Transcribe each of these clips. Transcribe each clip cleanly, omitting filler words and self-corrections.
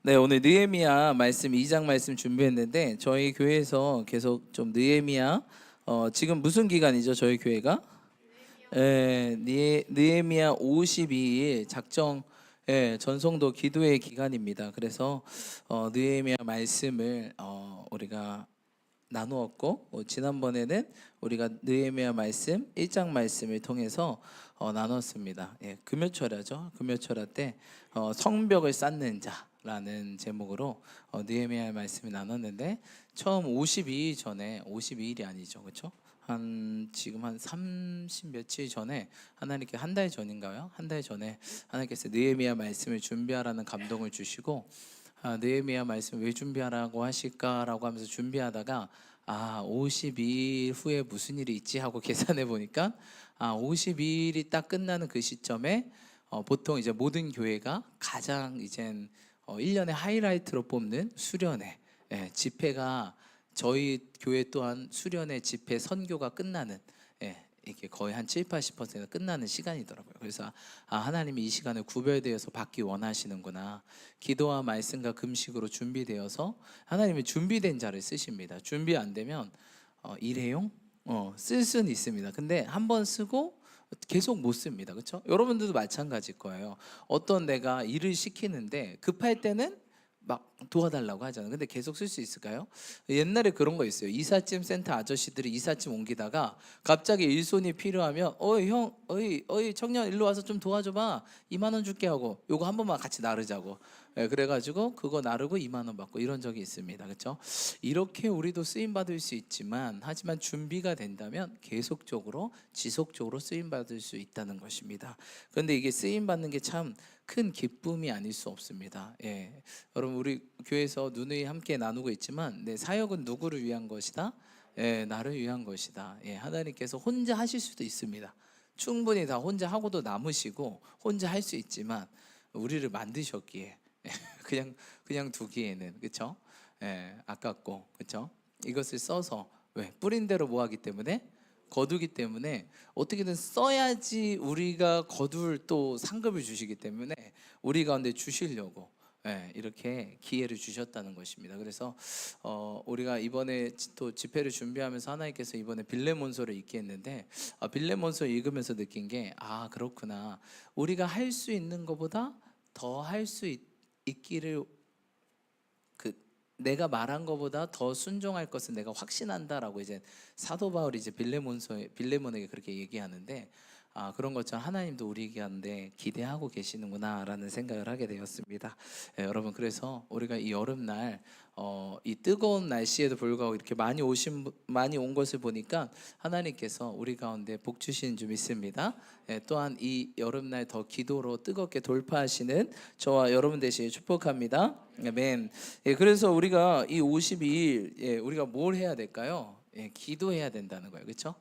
네, 오늘 느헤미야 말씀 2장 말씀 준비했는데 저희 교회에서 계속 좀 느헤미야 지금 무슨 기간이죠? 저희 교회가 느헤미야 52일 작정 전성도 기도의 기간입니다. 그래서 느헤미야 말씀을 우리가 나누었고 지난번에는 우리가 느헤미야 말씀 1장 말씀을 통해서 나눴습니다. 금요철야죠. 금요철야 때 성벽을 쌓는 자라는 제목으로 느헤미야 말씀을 나눴는데 처음 52일 전에 52일이 아니죠. 그렇죠? 지금 한 30 며칠 전에 하나님께 한 달 전인가요? 한 달 전에 하나님께서 느헤미야 말씀을 준비하라는 감동을 주시고 느헤미야 말씀 왜 준비하라고 하실까라고 하면서 준비하다가 52일 후에 무슨 일이 있지 하고 계산해 보니까 52일이 딱 끝나는 그 시점에 보통 이제 모든 교회가 가장 이젠 1년의 하이라이트로 뽑는 수련회 집회가 저희 교회 또한 수련회 집회 선교가 끝나는 이게 거의 한 7, 80% 끝나는 시간이더라고요. 그래서 하나님이 이 시간을 구별되어서 받기 원하시는구나. 기도와 말씀과 금식으로 준비되어서 하나님이 준비된 자를 쓰십니다. 준비 안 되면 일회용 쓸 수는 있습니다. 근데 한 번 쓰고 계속 못 씁니다. 그렇죠? 여러분들도 마찬가지일 거예요. 어떤 내가 일을 시키는데 급할 때는 막 도와달라고 하잖아요. 근데 계속 쓸 수 있을까요? 옛날에 그런 거 있어요. 이삿짐 센터 아저씨들이 이삿짐 옮기다가 갑자기 일손이 필요하면 어이 형, 어이 청년 일로 와서 좀 도와줘봐. 2만 원 줄게 하고 요거 한 번만 같이 나르자고. 그래가지고 그거 나르고 2만 원 받고 이런 적이 있습니다. 그렇죠? 이렇게 우리도 쓰임 받을 수 있지만 하지만 준비가 된다면 계속적으로 지속적으로 쓰임 받을 수 있다는 것입니다. 그런데 이게 쓰임 받는 게 참 큰 기쁨이 아닐 수 없습니다. 여러분 우리 교회에서 누누이 함께 나누고 있지만 내 사역은 누구를 위한 것이다? 나를 위한 것이다. 하나님께서 혼자 하실 수도 있습니다. 충분히 다 혼자 하고도 남으시고 혼자 할 수 있지만 우리를 만드셨기에 그냥 두기에는 그렇죠? 아깝고 그렇죠? 이것을 써서 왜 뿌린 대로 뭐하기 때문에 거두기 때문에 어떻게든 써야지 우리가 거둘 또 상급을 주시기 때문에 우리 가운데 주시려고 이렇게 기회를 주셨다는 것입니다. 그래서 우리가 이번에 또 집회를 준비하면서 하나님께서 이번에 빌레몬서를 읽게 했는데 빌레몬서 읽으면서 느낀 게 그렇구나. 우리가 할 수 있는 것보다 더 할 수 있기를 내가 말한 것보다 더 순종할 것은 내가 확신한다라고 이제 사도 바울이 이제 빌레몬에게 그렇게 얘기하는데 그런 것처럼 하나님도 우리 가운데 기대하고 계시는구나라는 생각을 하게 되었습니다. 여러분 그래서 우리가 이 여름날 이 뜨거운 날씨에도 불구하고 이렇게 많이 온 것을 보니까 하나님께서 우리 가운데 복 주시는 줄 믿습니다. 또한 이 여름날 더 기도로 뜨겁게 돌파하시는 저와 여러분 되시길 축복합니다. 아멘. 그래서 우리가 이 52일 우리가 뭘 해야 될까요? 기도해야 된다는 거예요. 그렇죠?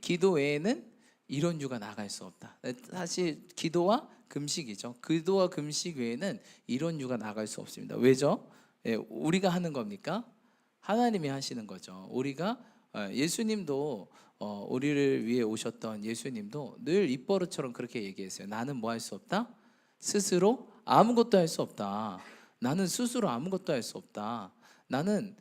기도 외에는 이론주가 나갈 수 없다. 사실 기도와 금식이죠. 기도와 금식 외에는 이론주가 나갈 수 없습니다. 왜죠? 우리가 하는 겁니까? 하나님이 하시는 거죠. 우리가 예수님도 우리를 위해 오셨던 예수님도 늘 입버릇처럼 그렇게 얘기했어요. 나는 뭐 할 수 없다? 스스로 아무것도 할 수 없다. 나는 스스로 아무것도 할 수 없다. 나는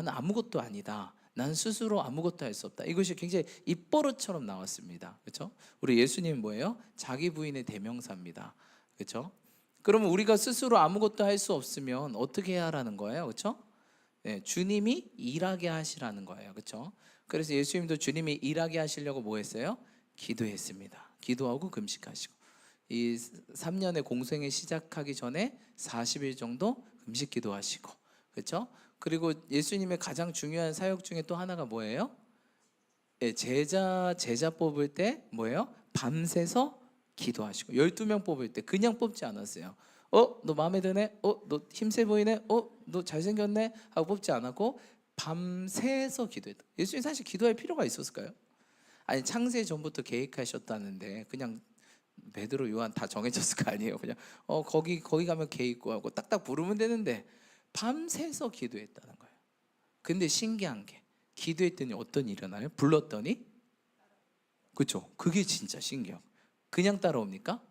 아무것도 아니다. 나는 스스로 아무것도 할 수 없다. 이것이 굉장히 입버릇처럼 나왔습니다. 그렇죠? 우리 예수님 뭐예요? 자기 부인의 대명사입니다. 그렇죠? 그러면 우리가 스스로 아무것도 할 수 없으면 어떻게 해야 하라는 거예요? 그렇죠? 주님이 일하게 하시라는 거예요. 그렇죠? 그래서 예수님도 주님이 일하게 하시려고 뭐 했어요? 기도했습니다. 기도하고 금식하시고 이 3년의 공생을 시작하기 전에 40일 정도 금식 기도하시고 그렇죠? 그리고 예수님의 가장 중요한 사역 중에 또 하나가 뭐예요? 제자 뽑을 때 뭐예요? 밤새서 기도하시고 12명 뽑을 때 그냥 뽑지 않았어요. 너 마음에 드네? 너 힘세 보이네? 너 잘생겼네? 하고 뽑지 않았고 밤새서 기도했다. 예수님 사실 기도할 필요가 있었을까요? 아니 창세 전부터 계획하셨다는데 그냥 베드로 요한 다 정해졌을 거 아니에요. 그냥 거기 가면 개 있고 하고 딱딱 부르면 되는데 밤새서 기도했다는 거예요. 근데 신기한 게 기도했더니 어떤 일이 일어나요? 불렀더니 그렇죠. 그게 진짜 신기해요. 그냥 따라옵니까?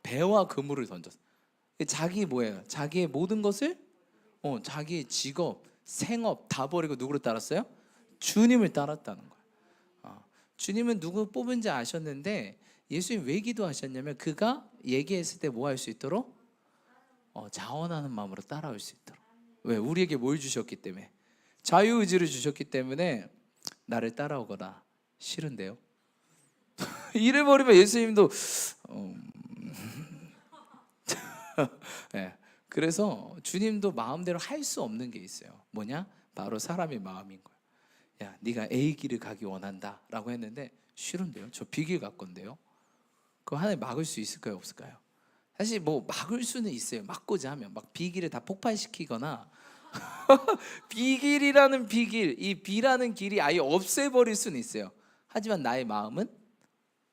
배와 그물을 던졌어요. 자기 뭐예요? 자기의 모든 것을 자기의 직업, 생업 다 버리고 누구를 따랐어요? 주님을 따랐다는 거예요. 주님은 누구 뽑은지 아셨는데 예수님 왜 기도하셨냐면 그가 얘기했을 때 뭐 할 수 있도록 자원하는 마음으로 따라올 수 있도록. 왜? 우리에게 뭘 주셨기 때문에, 자유의지를 주셨기 때문에 나를 따라오거나. 싫은데요? 이래 버리면 예수님도 네. 그래서 주님도 마음대로 할 수 없는 게 있어요. 뭐냐? 바로 사람의 마음인 거예요. 야, 네가 A 길을 가기 원한다 라고 했는데 싫은데요? 저 B 길 갈 건데요? 그거 하나님 막을 수 있을까요? 없을까요? 사실 뭐 막을 수는 있어요. 막고자 하면 막 B 길을 다 폭발시키거나 B 길이라는 B 길, 이 B라는 길이 아예 없애버릴 수는 있어요. 하지만 나의 마음은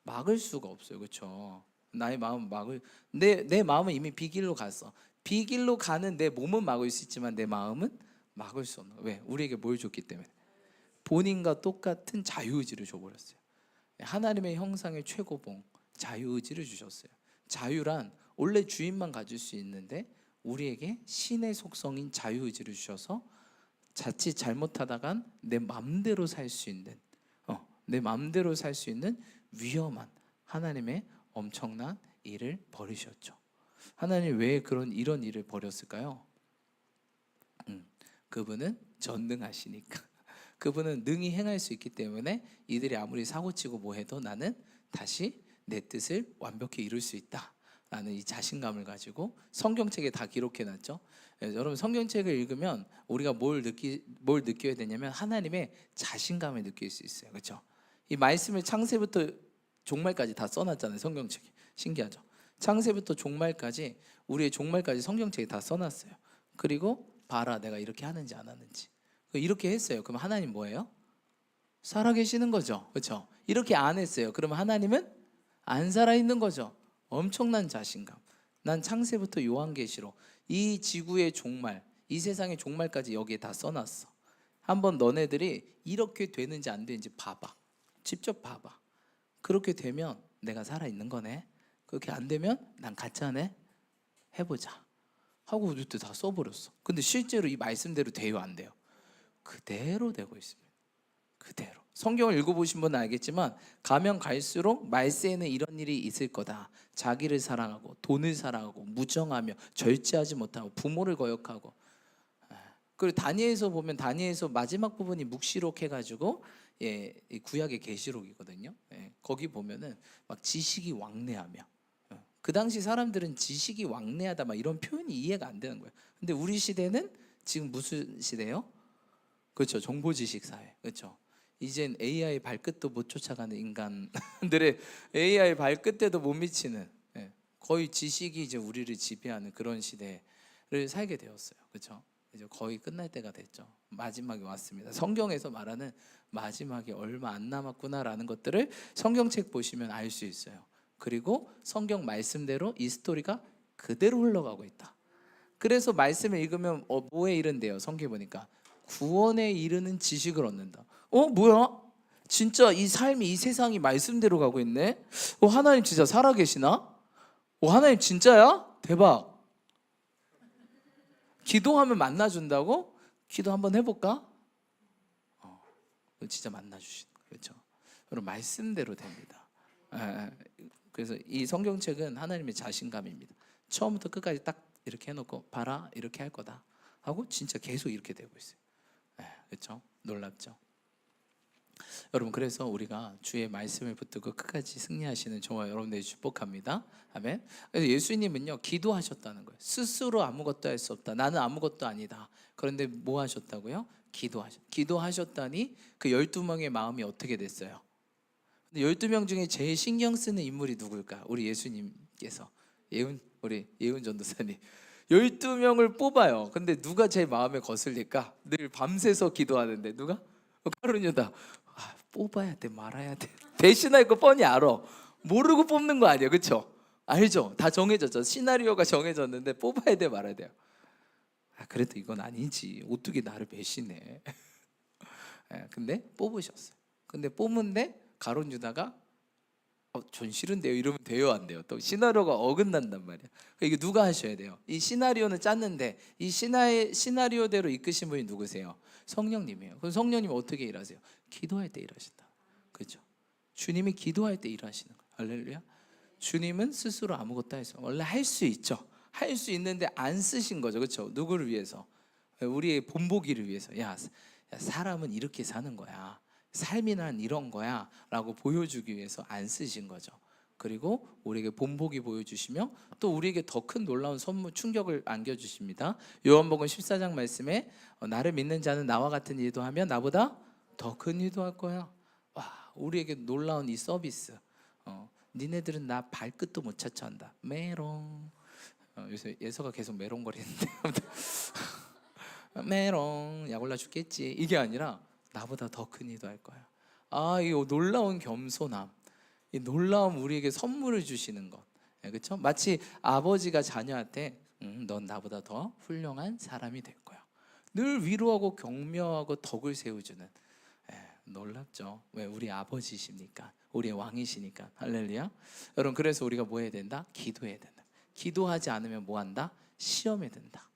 막을 수가 없어요. 그렇죠? 나의 마음은 내 마음은 이미 B 길로 갔어. B 길로 가는 내 몸은 막을 수 있지만 내 마음은 막을 수 없는 거예요. 왜? 우리에게 뭘 줬기 때문에. 본인과 똑같은 자유의지를 줘버렸어요. 하나님의 형상의 최고봉 자유의지를 주셨어요. 자유란 원래 주인만 가질 수 있는데 우리에게 신의 속성인 자유의지를 주셔서 자칫 잘못하다간 내 맘대로 살 수 있는 내 맘대로 살 수 있는 위험한 하나님의 엄청난 일을 벌이셨죠. 하나님 왜 이런 일을 벌였을까요? 그분은 전능하시니까. 그분은 능히 행할 수 있기 때문에 이들이 아무리 사고치고 뭐해도 나는 다시 내 뜻을 완벽히 이룰 수 있다 라는 이 자신감을 가지고 성경책에 다 기록해놨죠. 여러분 성경책을 읽으면 우리가 뭘 느껴야 되냐면 하나님의 자신감을 느낄 수 있어요. 그렇죠? 이 말씀을 창세부터 종말까지 다 써놨잖아요. 성경책에. 신기하죠? 창세부터 종말까지 우리의 종말까지 성경책에 다 써놨어요. 그리고 봐라 내가 이렇게 하는지 안 하는지. 이렇게 했어요. 그럼 하나님 뭐예요? 살아계시는 거죠. 그렇죠? 이렇게 안 했어요. 그러면 하나님은 안 살아있는 거죠. 엄청난 자신감. 난 창세부터 요한계시록 이 지구의 종말, 이 세상의 종말까지 여기에 다 써놨어. 한번 너네들이 이렇게 되는지 안 되는지 봐봐. 직접 봐봐. 그렇게 되면 내가 살아있는 거네. 그렇게 안 되면 난 가짜네. 해보자 하고 우리도 다 써버렸어. 근데 실제로 이 말씀대로 돼요 안 돼요? 그대로 되고 있습니다. 그대로. 성경을 읽어보신 분은 알겠지만 가면 갈수록 말세에는 이런 일이 있을 거다. 자기를 사랑하고 돈을 사랑하고 무정하며 절제하지 못하고 부모를 거역하고. 그리고 다니엘서 보면 다니엘서 마지막 부분이 묵시록 해가지고 구약의 계시록이거든요. 거기 보면은 막 지식이 왕래하며. 그 당시 사람들은 지식이 왕래하다 막 이런 표현이 이해가 안 되는 거예요. 근데 우리 시대는 지금 무슨 시대예요? 그렇죠. 정보지식 사회. 그렇죠. 이젠 AI 발끝도 못 쫓아가는 인간들의 AI 발끝에도 못 미치는 거의 지식이 이제 우리를 지배하는 그런 시대를 살게 되었어요. 그렇죠. 이제 거의 끝날 때가 됐죠. 마지막이 왔습니다. 성경에서 말하는 마지막이 얼마 안 남았구나라는 것들을 성경책 보시면 알 수 있어요. 그리고 성경 말씀대로 이 스토리가 그대로 흘러가고 있다. 그래서 말씀을 읽으면 뭐에 이른대요? 성경에 보니까 구원에 이르는 지식을 얻는다. 뭐야? 진짜 이 삶이 이 세상이 말씀대로 가고 있네. 하나님 진짜 살아계시나? 하나님 진짜야? 대박. 기도하면 만나준다고? 기도 한번 해볼까? 진짜 만나주시는 거예요. 그렇죠? 여러분 말씀대로 됩니다. 그래서 이 성경책은 하나님의 자신감입니다. 처음부터 끝까지 딱 이렇게 해놓고 봐라 이렇게 할 거다 하고 진짜 계속 이렇게 되고 있어요. 그렇죠? 놀랍죠? 여러분 그래서 우리가 주의 말씀을 붙들고 끝까지 승리하시는 저와 여러분들이 축복합니다. 아멘. 그래서 예수님은요 기도하셨다는 거예요. 스스로 아무것도 할 수 없다. 나는 아무것도 아니다. 그런데 뭐 하셨다고요? 기도하셨다니 그 12명의 마음이 어떻게 됐어요? 12명 중에 제일 신경 쓰는 인물이 누굴까? 우리 예수님께서 우리 예훈 전도사님 12명을 뽑아요. 근데 누가 제일 마음에 거슬릴까? 늘 밤새서 기도하는데 누가? 가룟유다. 뽑아야 돼 말아야 돼 대신할 거 뻔히 알아. 모르고 뽑는 거 아니에요. 그렇죠? 알죠? 다 정해졌죠. 시나리오가 정해졌는데 뽑아야 돼 말아야 돼요. 그래도 이건 아니지. 어떻게 나를 배신해. 근데 뽑으셨어요. 근데 뽑는데 가룟유다가 전 싫은데요. 이러면 돼요, 안 돼요? 또 시나리오가 어긋난단 말이야. 이게 누가 하셔야 돼요? 이 시나리오는 짰는데 이 시나리오대로 이끄신 분이 누구세요? 성령님이에요. 그럼 성령님이 어떻게 일하세요? 기도할 때 일하신다. 그렇죠? 주님이 기도할 때 일하시는 거예요. 할렐루야. 주님은 스스로 아무것도 할 수 없어요. 원래 할 수 있죠. 할 수 있는데 안 쓰신 거죠. 그렇죠? 누구를 위해서? 우리의 본보기를 위해서. 야, 사람은 이렇게 사는 거야. 삶이 난 이런 거야 라고 보여주기 위해서 안 쓰신 거죠. 그리고 우리에게 본보기 보여주시며 또 우리에게 더 큰 놀라운 선물 충격을 안겨주십니다. 요한복음 14장 말씀에 나를 믿는 자는 나와 같은 일도 하면 나보다 더 큰 일도 할 거야. 와, 우리에게 놀라운 이 서비스. 니네들은 나 발끝도 못 차차한다. 메롱. 요새 예서가 계속 메롱거리는데 메롱 약 올라 죽겠지. 이게 아니라 나보다 더 큰 일도 할 거야. 이 놀라운 겸손함, 이 놀라운 우리에게 선물을 주시는 것, 그렇죠? 마치 아버지가 자녀한테 넌 나보다 더 훌륭한 사람이 될 거야. 늘 위로하고 격려하고 덕을 세워주는. 놀랍죠? 왜? 우리 아버지십니까? 우리의 왕이시니까. 할렐루야. 여러분, 그래서 우리가 뭐 해야 된다? 기도해야 된다. 기도하지 않으면 뭐 한다? 시험에 든다.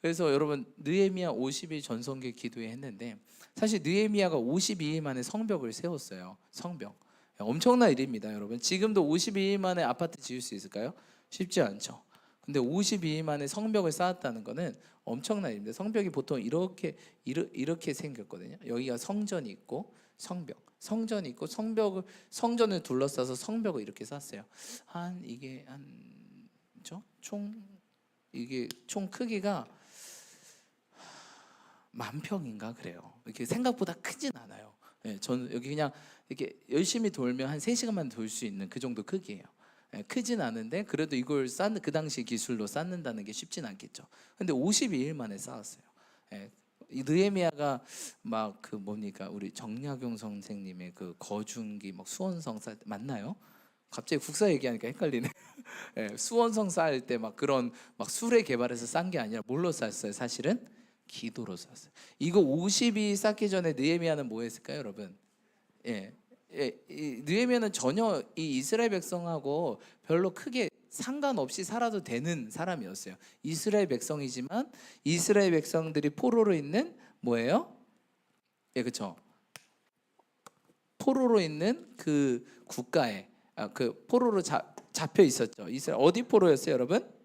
그래서 여러분, 느헤미야 50일 전성기 기도회 했는데 사실 느헤미야가 52일 만에 성벽을 세웠어요. 성벽. 엄청난 일입니다, 여러분. 지금도 52일 만에 아파트 지을 수 있을까요? 쉽지 않죠. 근데 52일 만에 성벽을 쌓았다는 거는 엄청난 일입니다. 성벽이 보통 이렇게 생겼거든요. 여기가 성전이 있고 성벽, 성전이 있고 성전을 둘러싸서 성벽을 이렇게 쌓았어요. 이게 총 크기가 10,000평인가 그래요. 이렇게 생각보다 크진 않아요. 저는 여기 그냥 이렇게 열심히 돌면 한 3시간만 돌 수 있는 그 정도 크기예요. 크진 않은데 그래도 이걸 그 당시 기술로 쌓는다는 게 쉽진 않겠죠. 근데 52일 만에 쌓았어요. 이 느헤미야가 막 뭡니까 우리 정약용 선생님의 그 거중기 막 수원성 쌓을 때 맞나요? 갑자기 국사 얘기하니까 헷갈리네. 수원성 쌓을 때 막 그런 막 수레 개발해서 싼 게 아니라 뭘로 쌓았어요? 사실은 기도로 쌓았어요. 이거 50이 쌓기 전에 느헤미야는 뭐 했을까요, 여러분? 느헤미야는 전혀 이 이스라엘 백성하고 별로 크게 상관없이 살아도 되는 사람이었어요. 이스라엘 백성이지만 이스라엘 백성들이 포로로 있는 뭐예요? 그렇죠. 포로로 있는 그 국가에 그 포로로 잡혀 있었죠. 이스라엘 어디 포로였어요, 여러분?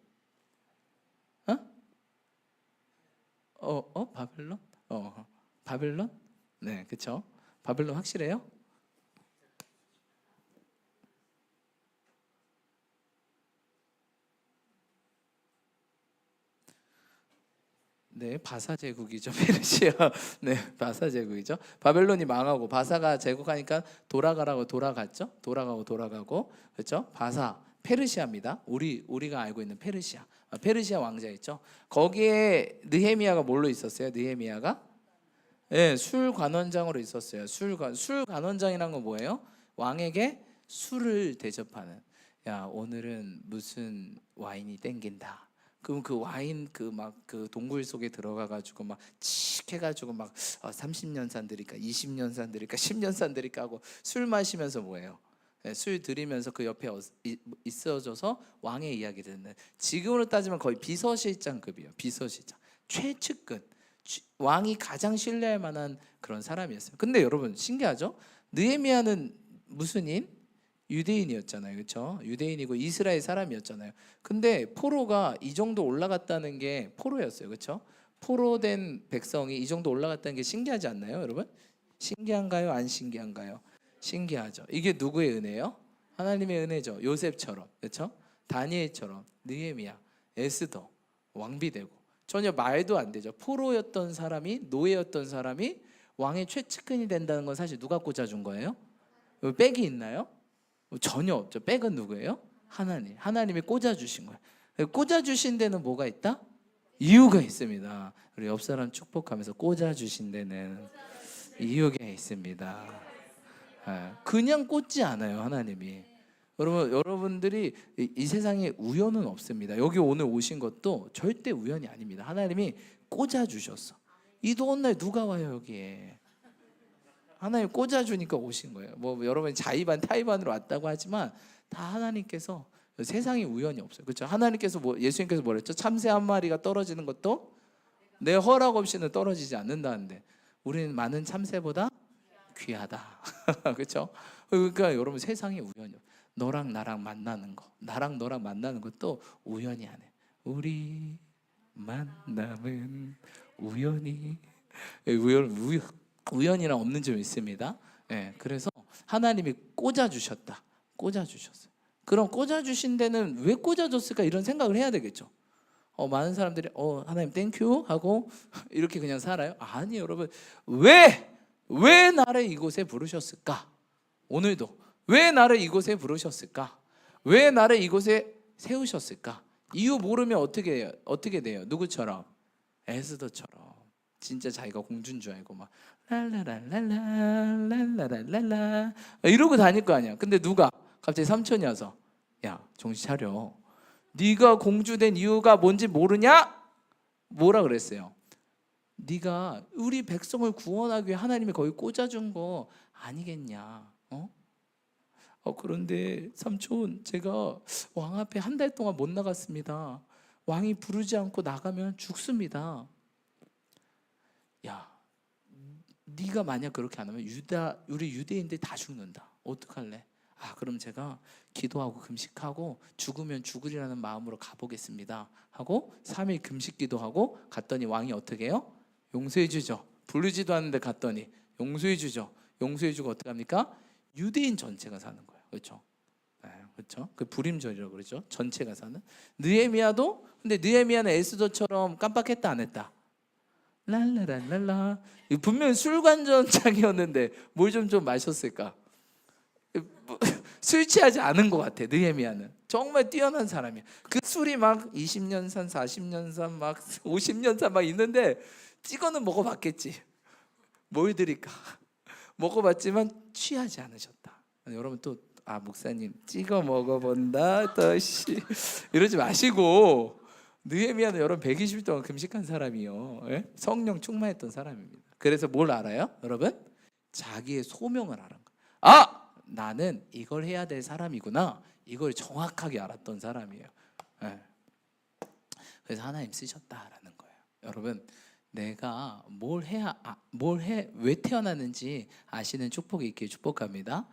바벨론? 바벨론? 네, 그렇죠. 바벨론 확실해요? 네, 바사 제국이죠. 페르시아. 네, 바사 제국이죠. 바벨론이 망하고 바사가 제국하니까 돌아가라고 돌아갔죠. 돌아가고 그렇죠. 바사 페르시아입니다. 우리가 알고 있는 페르시아. 페르시아 왕자 있죠. 거기에 느헤미야가 뭘로 있었어요? 느헤미야가 술 관원장으로 있었어요. 술 관원장이란 건 뭐예요? 왕에게 술을 대접하는. 야, 오늘은 무슨 와인이 땡긴다. 그럼 그 와인 그 동굴 속에 들어가 가지고 막칙 해가지고 30년 산 드릴까 20년 산 드릴까 10년 산 드릴까 하고 술 마시면서 뭐예요? 술 들이면서 그 옆에 있어줘서 왕의 이야기 듣는. 지금으로 따지면 거의 비서실장급이에요. 비서실장 최측근. 왕이 가장 신뢰할 만한 그런 사람이었어요. 근데 여러분 신기하죠? 느헤미야는 무슨 인? 유대인이었잖아요. 그렇죠? 유대인이고 이스라엘 사람이었잖아요. 근데 포로가 이 정도 올라갔다는 게 포로였어요. 그렇죠? 포로된 백성이 이 정도 올라갔다는 게 신기하지 않나요, 여러분? 신기한가요? 안 신기한가요? 신기하죠. 이게 누구의 은혜예요? 하나님의 은혜죠. 요셉처럼, 그렇죠? 다니엘처럼, 느헤미야, 에스더, 왕비되고 전혀 말도 안 되죠. 포로였던 사람이 노예였던 사람이 왕의 최측근이 된다는 건 사실 누가 꽂아준 거예요? 백이 있나요? 전혀 없죠. 백은 누구예요? 하나님이 꽂아주신 거예요. 꽂아주신 데는 뭐가 있다? 이유가 있습니다. 우리 옆 사람 축복하면서 꽂아주신 데는 이유가 있습니다. 그냥 꽂지 않아요, 하나님이. 여러분들이 이 세상에 우연은 없습니다. 여기 오늘 오신 것도 절대 우연이 아닙니다. 하나님이 꽂아주셨어. 이 더운 날 누가 와요, 여기에? 하나님 꽂아주니까 오신 거예요. 뭐 여러분이 자의반 타의반으로 왔다고 하지만 다 하나님께서, 세상에 우연이 없어요. 그렇죠? 하나님께서 예수님께서 뭐랬죠? 참새 한 마리가 떨어지는 것도 내 허락 없이는 떨어지지 않는다는데 우리는 많은 참새보다 귀하다. 그렇죠? 그러니까 여러분 세상에 우연이 없어요. 너랑 나랑 만나는 거, 나랑 너랑 만나는 것도 우연이 아니에요. 우리 만남은 우연히, 우연이랑 없는 점이 있습니다. 그래서 하나님이 꽂아주셨다. 꽂아주셨어요. 그럼 꽂아주신 데는 왜 꽂아줬을까 이런 생각을 해야 되겠죠. 많은 사람들이 하나님 땡큐 하고 이렇게 그냥 살아요. 아니 여러분, 왜 나를 이곳에 부르셨을까? 오늘도 왜 나를 이곳에 부르셨을까? 왜 나를 이곳에 세우셨을까? 이유 모르면 어떻게 돼요? 누구처럼? 에스더처럼 진짜 자기가 공주인 줄 알고 막 랄라랄랄라 이러고 다닐 거 아니야. 근데 누가 갑자기 삼촌이 와서 야 정신 차려, 네가 공주 된 이유가 뭔지 모르냐? 뭐라 그랬어요? 네가 우리 백성을 구원하기 위해 하나님이 거기 꽂아준 거 아니겠냐? 그런데 삼촌, 제가 왕 앞에 한 달 동안 못 나갔습니다. 왕이 부르지 않고 나가면 죽습니다. 야, 네가 만약 그렇게 안 하면 우리 유대인들 다 죽는다. 어떡할래? 그럼 제가 기도하고 금식하고 죽으면 죽으리라는 마음으로 가보겠습니다 하고 3일 금식 기도하고 갔더니 왕이 어떻게 해요? 용서해 주죠. 부르지도 않는데 갔더니 용서해 주죠. 용서해 주고 어떻게 합니까? 유대인 전체가 사는 거예요. 그렇죠? 그렇죠? 그 불임절이라고 그러죠. 전체가 사는. 느헤미야도, 근데 느헤미야는 에스더처럼 깜빡했다 안 했다? 랄라랄랄라. 분명히 술관전장이었는데 뭘 좀 마셨을까? 술 취하지 않은 것 같아. 느헤미야는 정말 뛰어난 사람이야. 그 술이 막 20년 산, 40년 산, 막 50년 산 막 있는데 찍어는 먹어봤겠지. 뭘 드릴까? 먹어봤지만 취하지 않으셨다. 여러분 또 목사님 찍어 먹어본다 또씨 이러지 마시고, 느헤미야는 여러분 120일 동안 금식한 사람이요. 성령 충만했던 사람입니다. 그래서 뭘 알아요? 여러분 자기의 소명을 알은 거예요. 나는 이걸 해야 될 사람이구나. 이걸 정확하게 알았던 사람이에요. 그래서 하나님 쓰셨다라는 거예요. 여러분 내가 왜 태어났는지 아시는 축복이 있기를 축복합니다.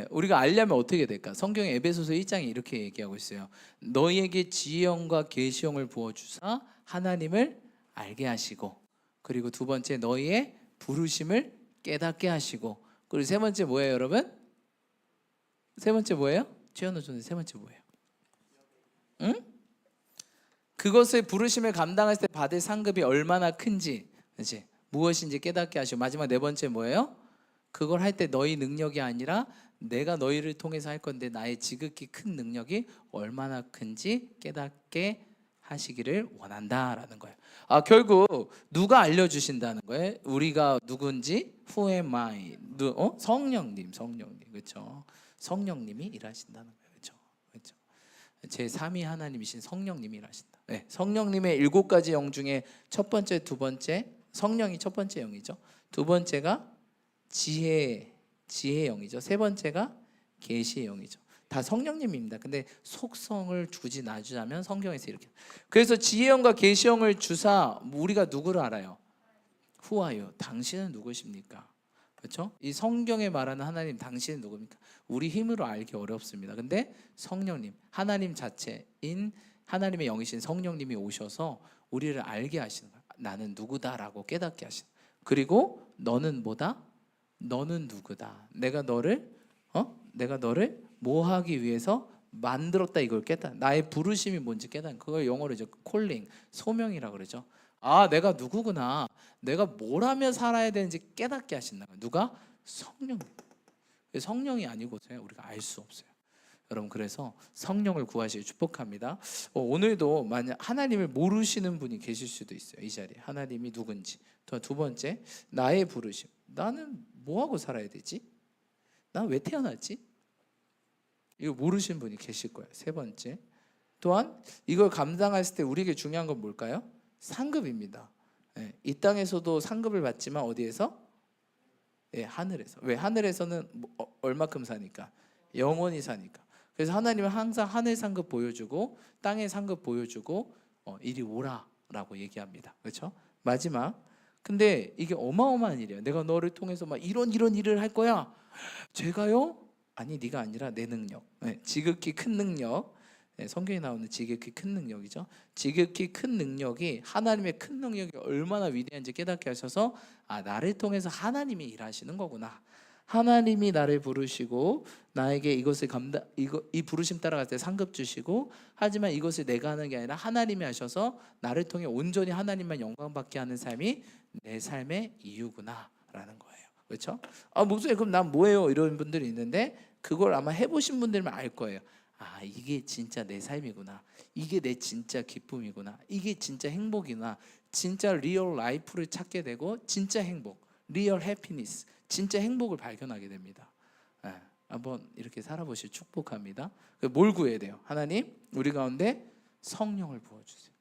우리가 알려면 어떻게 될까? 성경의 에베소서 1장에 이렇게 얘기하고 있어요. 너희에게 지혜형과 계시형을 부어주사 하나님을 알게 하시고, 그리고 두 번째 너희의 부르심을 깨닫게 하시고, 그리고 세 번째 뭐예요 여러분? 세 번째 뭐예요? 최현우 선생님 세 번째 뭐예요? 응? 그것을 부르심을 감당할 때 받을 상급이 얼마나 큰지, 그렇지? 무엇인지 깨닫게 하시고, 마지막 네 번째 뭐예요? 그걸 할 때 너희 능력이 아니라 내가 너희를 통해서 할 건데 나의 지극히 큰 능력이 얼마나 큰지 깨닫게 하시기를 원한다라는 거예요. 결국 누가 알려주신다는 거예요? 우리가 누군지, who am I? 성령님, 그렇죠? 성령님이 일하신다는 거예요, 그렇죠? 제 3위 하나님이신 성령님이 일하신다. 성령님의 7가지 영 중에 첫 번째, 두 번째, 성령이 첫 번째 영이죠. 두 번째가 지혜의 영이죠. 세 번째가 계시의 영이죠. 다 성령님입니다. 근데 속성을 굳이 나누자면 성경에서 이렇게. 그래서 지혜의 영과 계시의 영을 주사 우리가 누구를 알아요? Who are you? 당신은 누구십니까? 그렇죠? 이 성경에 말하는 하나님, 당신은 누굽니까? 우리 힘으로 알기 어렵습니다. 근데 성령님, 하나님 자체인 하나님의 영이신 성령님이 오셔서 우리를 알게 하시는 거예요. 나는 누구다라고 깨닫게 하시는 거예요. 그리고 너는 뭐다? 너는 누구다. 내가 너를 뭐 하기 위해서 만들었다, 이걸 깨닫. 나의 부르심이 뭔지 깨닫는, 그걸 영어로 이제 콜링, 소명이라고 그러죠. 내가 누구구나. 내가 뭘 하며 살아야 되는지 깨닫게 하신다. 누가? 성령. 성령이 아니고서야 우리가 알 수 없어요. 여러분 그래서 성령을 구하시길 축복합니다. 오늘도 만약 하나님을 모르시는 분이 계실 수도 있어요. 이 자리에 하나님이 누군지. 두 번째, 나의 부르심. 나는 뭐 하고 살아야 되지? 난 왜 태어났지? 이거 모르시는 분이 계실 거예요. 세 번째, 또한 이걸 감당했을 때 우리에게 중요한 건 뭘까요? 상급입니다. 이 땅에서도 상급을 받지만 어디에서? 예, 하늘에서. 왜? 하늘에서는 얼마큼 사니까? 영원히 사니까. 그래서 하나님은 항상 하늘 상급 보여주고 땅의 상급 보여주고 이리 오라라고 얘기합니다. 그렇죠? 마지막. 근데 이게 어마어마한 일이에요. 내가 너를 통해서 막 이런 일을 할 거야. 제가요? 아니, 네가 아니라 내 능력. 네, 지극히 큰 능력. 네, 성경에 나오는 지극히 큰 능력이죠. 지극히 큰 능력이, 하나님의 큰 능력이 얼마나 위대한지 깨닫게 하셔서 나를 통해서 하나님이 일하시는 거구나. 하나님이 나를 부르시고 나에게 이것을 이 부르심 따라갈 때 상급 주시고, 하지만 이것을 내가 하는 게 아니라 하나님이 하셔서 나를 통해 온전히 하나님만 영광 받게 하는 삶이 내 삶의 이유구나라는 거예요. 그렇죠? 목사님 그럼 난 뭐예요? 이런 분들이 있는데 그걸 아마 해보신 분들만 알 거예요. 이게 진짜 내 삶이구나. 이게 내 진짜 기쁨이구나. 이게 진짜 행복이구나. 진짜 리얼 라이프를 찾게 되고 진짜 행복, 리얼 해피니스, 진짜 행복을 발견하게 됩니다. 한번 이렇게 살아보실 축복합니다. 뭘 구해야 돼요? 하나님, 우리 가운데 성령을 부어주세요.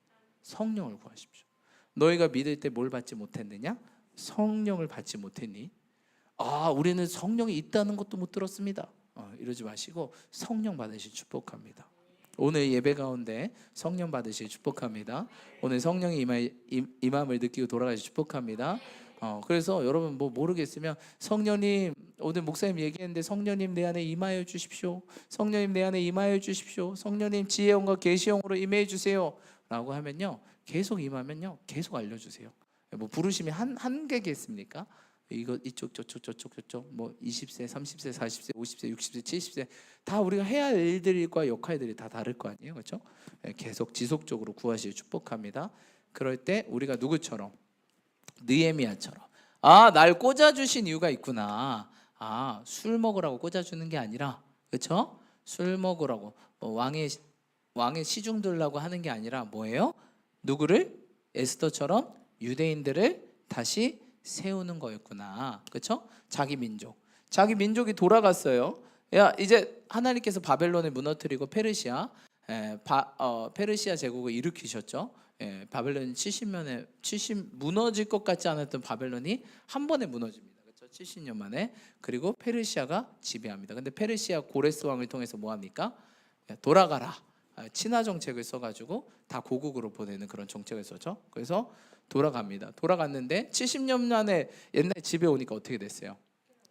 성령을 구하십시오. 너희가 믿을 때 뭘 받지 못했느냐? 성령을 받지 못했니? 우리는 성령이 있다는 것도 못 들었습니다. 이러지 마시고 성령 받으실 축복합니다. 오늘 예배 가운데 성령 받으실 축복합니다. 오늘 성령이 임함을 느끼고 돌아가실 축복합니다. 그래서 여러분 뭐 모르겠으면 성령님, 오늘 목사님 얘기했는데 성령님 내 안에 임하여 주십시오. 성령님 내 안에 임하여 주십시오. 성령님 지혜영과 계시영으로 임해 주세요 라고 하면요, 계속 임하면요, 계속 알려주세요. 뭐 부르심이 한계겠습니까? 이거 이쪽 저쪽 뭐 20세, 30세, 40세, 50세, 60세, 70세 다 우리가 해야 할 일들과 역할들이 다 다를 거 아니에요, 그렇죠? 계속 지속적으로 구하시길 축복합니다. 그럴 때 우리가 누구처럼? 느헤미야처럼 날 꽂아주신 이유가 있구나. 술 먹으라고 꽂아주는 게 아니라, 그렇죠? 술 먹으라고 왕의 시중 들라고 하는 게 아니라 뭐예요? 누구를? 에스더처럼 유대인들을 다시 세우는 거였구나. 그렇죠? 자기 민족이 돌아갔어요. 이제 하나님께서 바벨론을 무너뜨리고 페르시아 제국을 일으키셨죠. 바벨론이 70 무너질 것 같지 않았던 바벨론이 한 번에 무너집니다. 그렇죠? 70년 만에. 그리고 페르시아가 지배합니다. 근데 페르시아 고레스 왕을 통해서 뭐 합니까? 돌아가라. 친화 정책을 써가지고 다 고국으로 보내는 그런 정책을 썼죠. 그래서 돌아갑니다. 돌아갔는데 70년 만에 옛날 집에 오니까 어떻게 됐어요?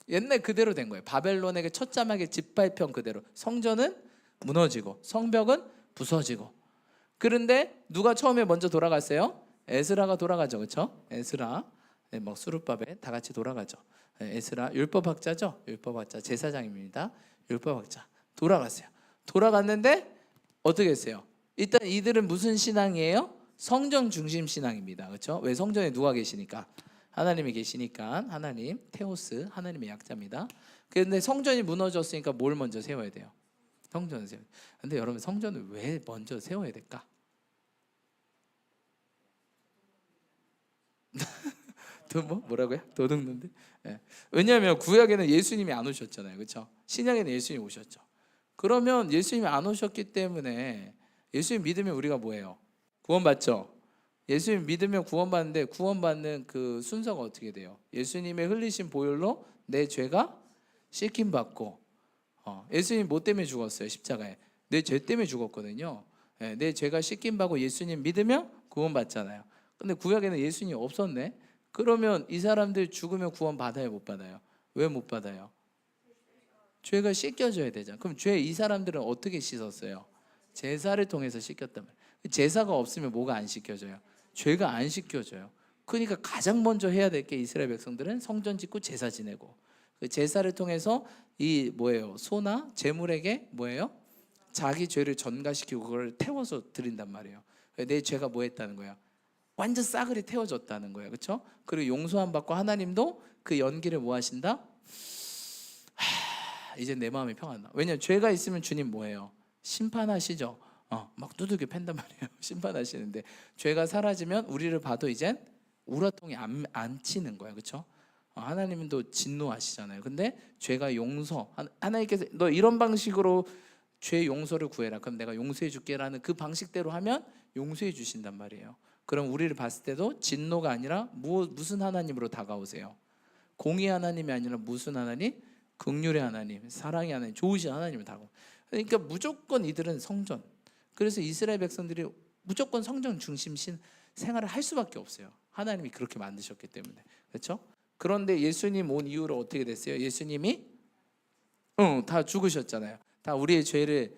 옛날 그대로 된 거예요. 바벨론에게 첫자막의 짓밟힌 그대로. 성전은 무너지고 성벽은 부서지고. 그런데 누가 처음에 먼저 돌아갔어요? 에스라가 돌아가죠, 그렇죠? 에스라, 뭐 수르바벨 다 같이 돌아가죠. 에스라 율법학자죠. 율법학자 제사장입니다. 율법학자 돌아갔어요. 돌아갔는데 어떻게 했어요? 일단 이들은 무슨 신앙이에요? 성전 중심 신앙입니다. 그렇죠? 왜? 성전에 누가 계시니까? 하나님이 계시니까. 하나님, 테오스, 하나님의 약자입니다. 그런데 성전이 무너졌으니까 뭘 먼저 세워야 돼요? 성전을 세워야 돼요. 근데 여러분, 성전을 왜 먼저 세워야 될까? 뭐라고요? 도둑놈들? 왜냐하면 구약에는 예수님이 안 오셨잖아요, 그렇죠? 신약에는 예수님이 오셨죠. 그러면 예수님이 안 오셨기 때문에 예수님 믿으면 우리가 뭐예요? 구원받죠. 예수님 믿으면 구원받는데 구원받는 그 순서가 어떻게 돼요? 예수님의 흘리신 보혈로 내 죄가 씻김 받고, 예수님 뭐 때문에 죽었어요? 십자가에 내 죄 때문에 죽었거든요. 내 죄가 씻김 받고 예수님 믿으면 구원받잖아요. 근데 구약에는 예수님이 없었네. 그러면 이 사람들 죽으면 구원 받아요, 못 받아요? 왜 못 받아요? 죄가 씻겨져야 되잖아. 그럼 이 사람들은 어떻게 씻었어요? 제사를 통해서 씻겼단 말이에요. 제사가 없으면 뭐가 안 씻겨져요? 죄가 안 씻겨져요. 그러니까 가장 먼저 해야 될 게, 이스라엘 백성들은 성전 짓고 제사 지내고, 그 제사를 통해서 이 뭐예요? 소나 제물에게 뭐예요? 자기 죄를 전가시키고 그걸 태워서 드린단 말이에요. 내 죄가 뭐 했다는 거야? 완전 싸그리 태워졌다는 거예요. 그렇죠? 그리고 용서함 받고 하나님도 그 연기를 뭐 하신다? 이제 내 마음이 평안하다. 왜냐면 죄가 있으면 주님 뭐예요? 심판하시죠. 막 두들겨 팬단 말이에요. 심판하시는데 죄가 사라지면 우리를 봐도 이젠 우라통이 안 치는 거예요. 그렇죠? 하나님도 진노하시잖아요. 근데 죄가 하나님께서 너 이런 방식으로 죄 용서를 구해라. 그럼 내가 용서해 줄게라는 그 방식대로 하면 용서해 주신단 말이에요. 그럼 우리를 봤을 때도 진노가 아니라 무슨 하나님으로 다가오세요? 공의 하나님이 아니라 무슨 하나님? 긍휼의 하나님, 사랑의 하나님, 좋으신 하나님을 다고. 그러니까 무조건 이들은 성전. 그래서 이스라엘 백성들이 무조건 성전 중심신 생활을 할 수밖에 없어요. 하나님이 그렇게 만드셨기 때문에. 그렇죠? 그런데 예수님 온 이후로 어떻게 됐어요? 예수님이 다 죽으셨잖아요. 다 우리의 죄를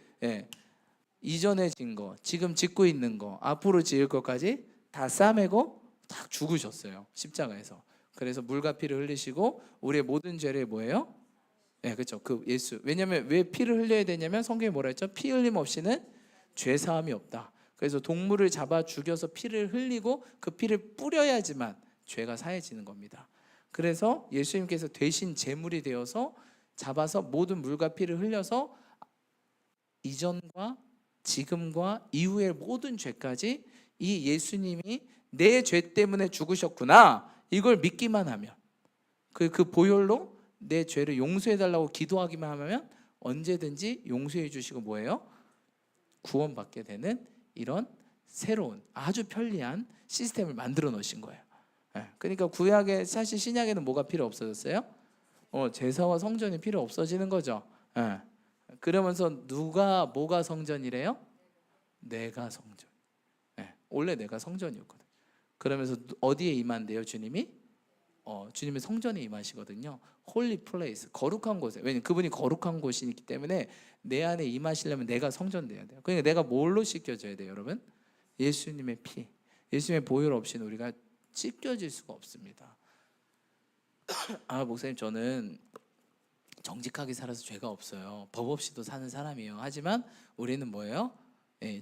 이전에 진 거, 지금 짓고 있는 거, 앞으로 지을 것까지 다 싸매고 다 죽으셨어요. 십자가에서. 그래서 물과 피를 흘리시고 우리의 모든 죄를 뭐예요? 그렇죠. 그 예수. 왜냐하면 왜 피를 흘려야 되냐면 성경에 뭐라 했죠? 피 흘림 없이는 죄 사함이 없다. 그래서 동물을 잡아 죽여서 피를 흘리고 그 피를 뿌려야지만 죄가 사해지는 겁니다. 그래서 예수님께서 대신 제물이 되어서 잡아서 모든 물과 피를 흘려서 이전과 지금과 이후의 모든 죄까지 이 예수님이 내 죄 때문에 죽으셨구나, 이걸 믿기만 하면 그 보혈로 내 죄를 용서해달라고 기도하기만 하면 언제든지 용서해 주시고 뭐예요? 구원받게 되는 이런 새로운 아주 편리한 시스템을 만들어 놓으신 거예요. 그러니까 구약에, 사실 신약에는 뭐가 필요 없어졌어요? 제사와 성전이 필요 없어지는 거죠. 그러면서 뭐가 성전이래요? 내가 성전. 원래 내가 성전이었거든. 그러면서 어디에 임한대요? 주님이 주님의 성전에 임하시거든요. 홀리 플레이스, 거룩한 곳에. 왜냐면 그분이 거룩한 곳이기 때문에 내 안에 임하시려면 내가 성전 돼야 돼요. 그러니까 내가 뭘로 씻겨져야 돼요, 여러분? 예수님의 피, 예수님의 보혈 없이는 우리가 씻겨질 수가 없습니다. 목사님, 저는 정직하게 살아서 죄가 없어요. 법 없이도 사는 사람이에요. 하지만 우리는 뭐예요?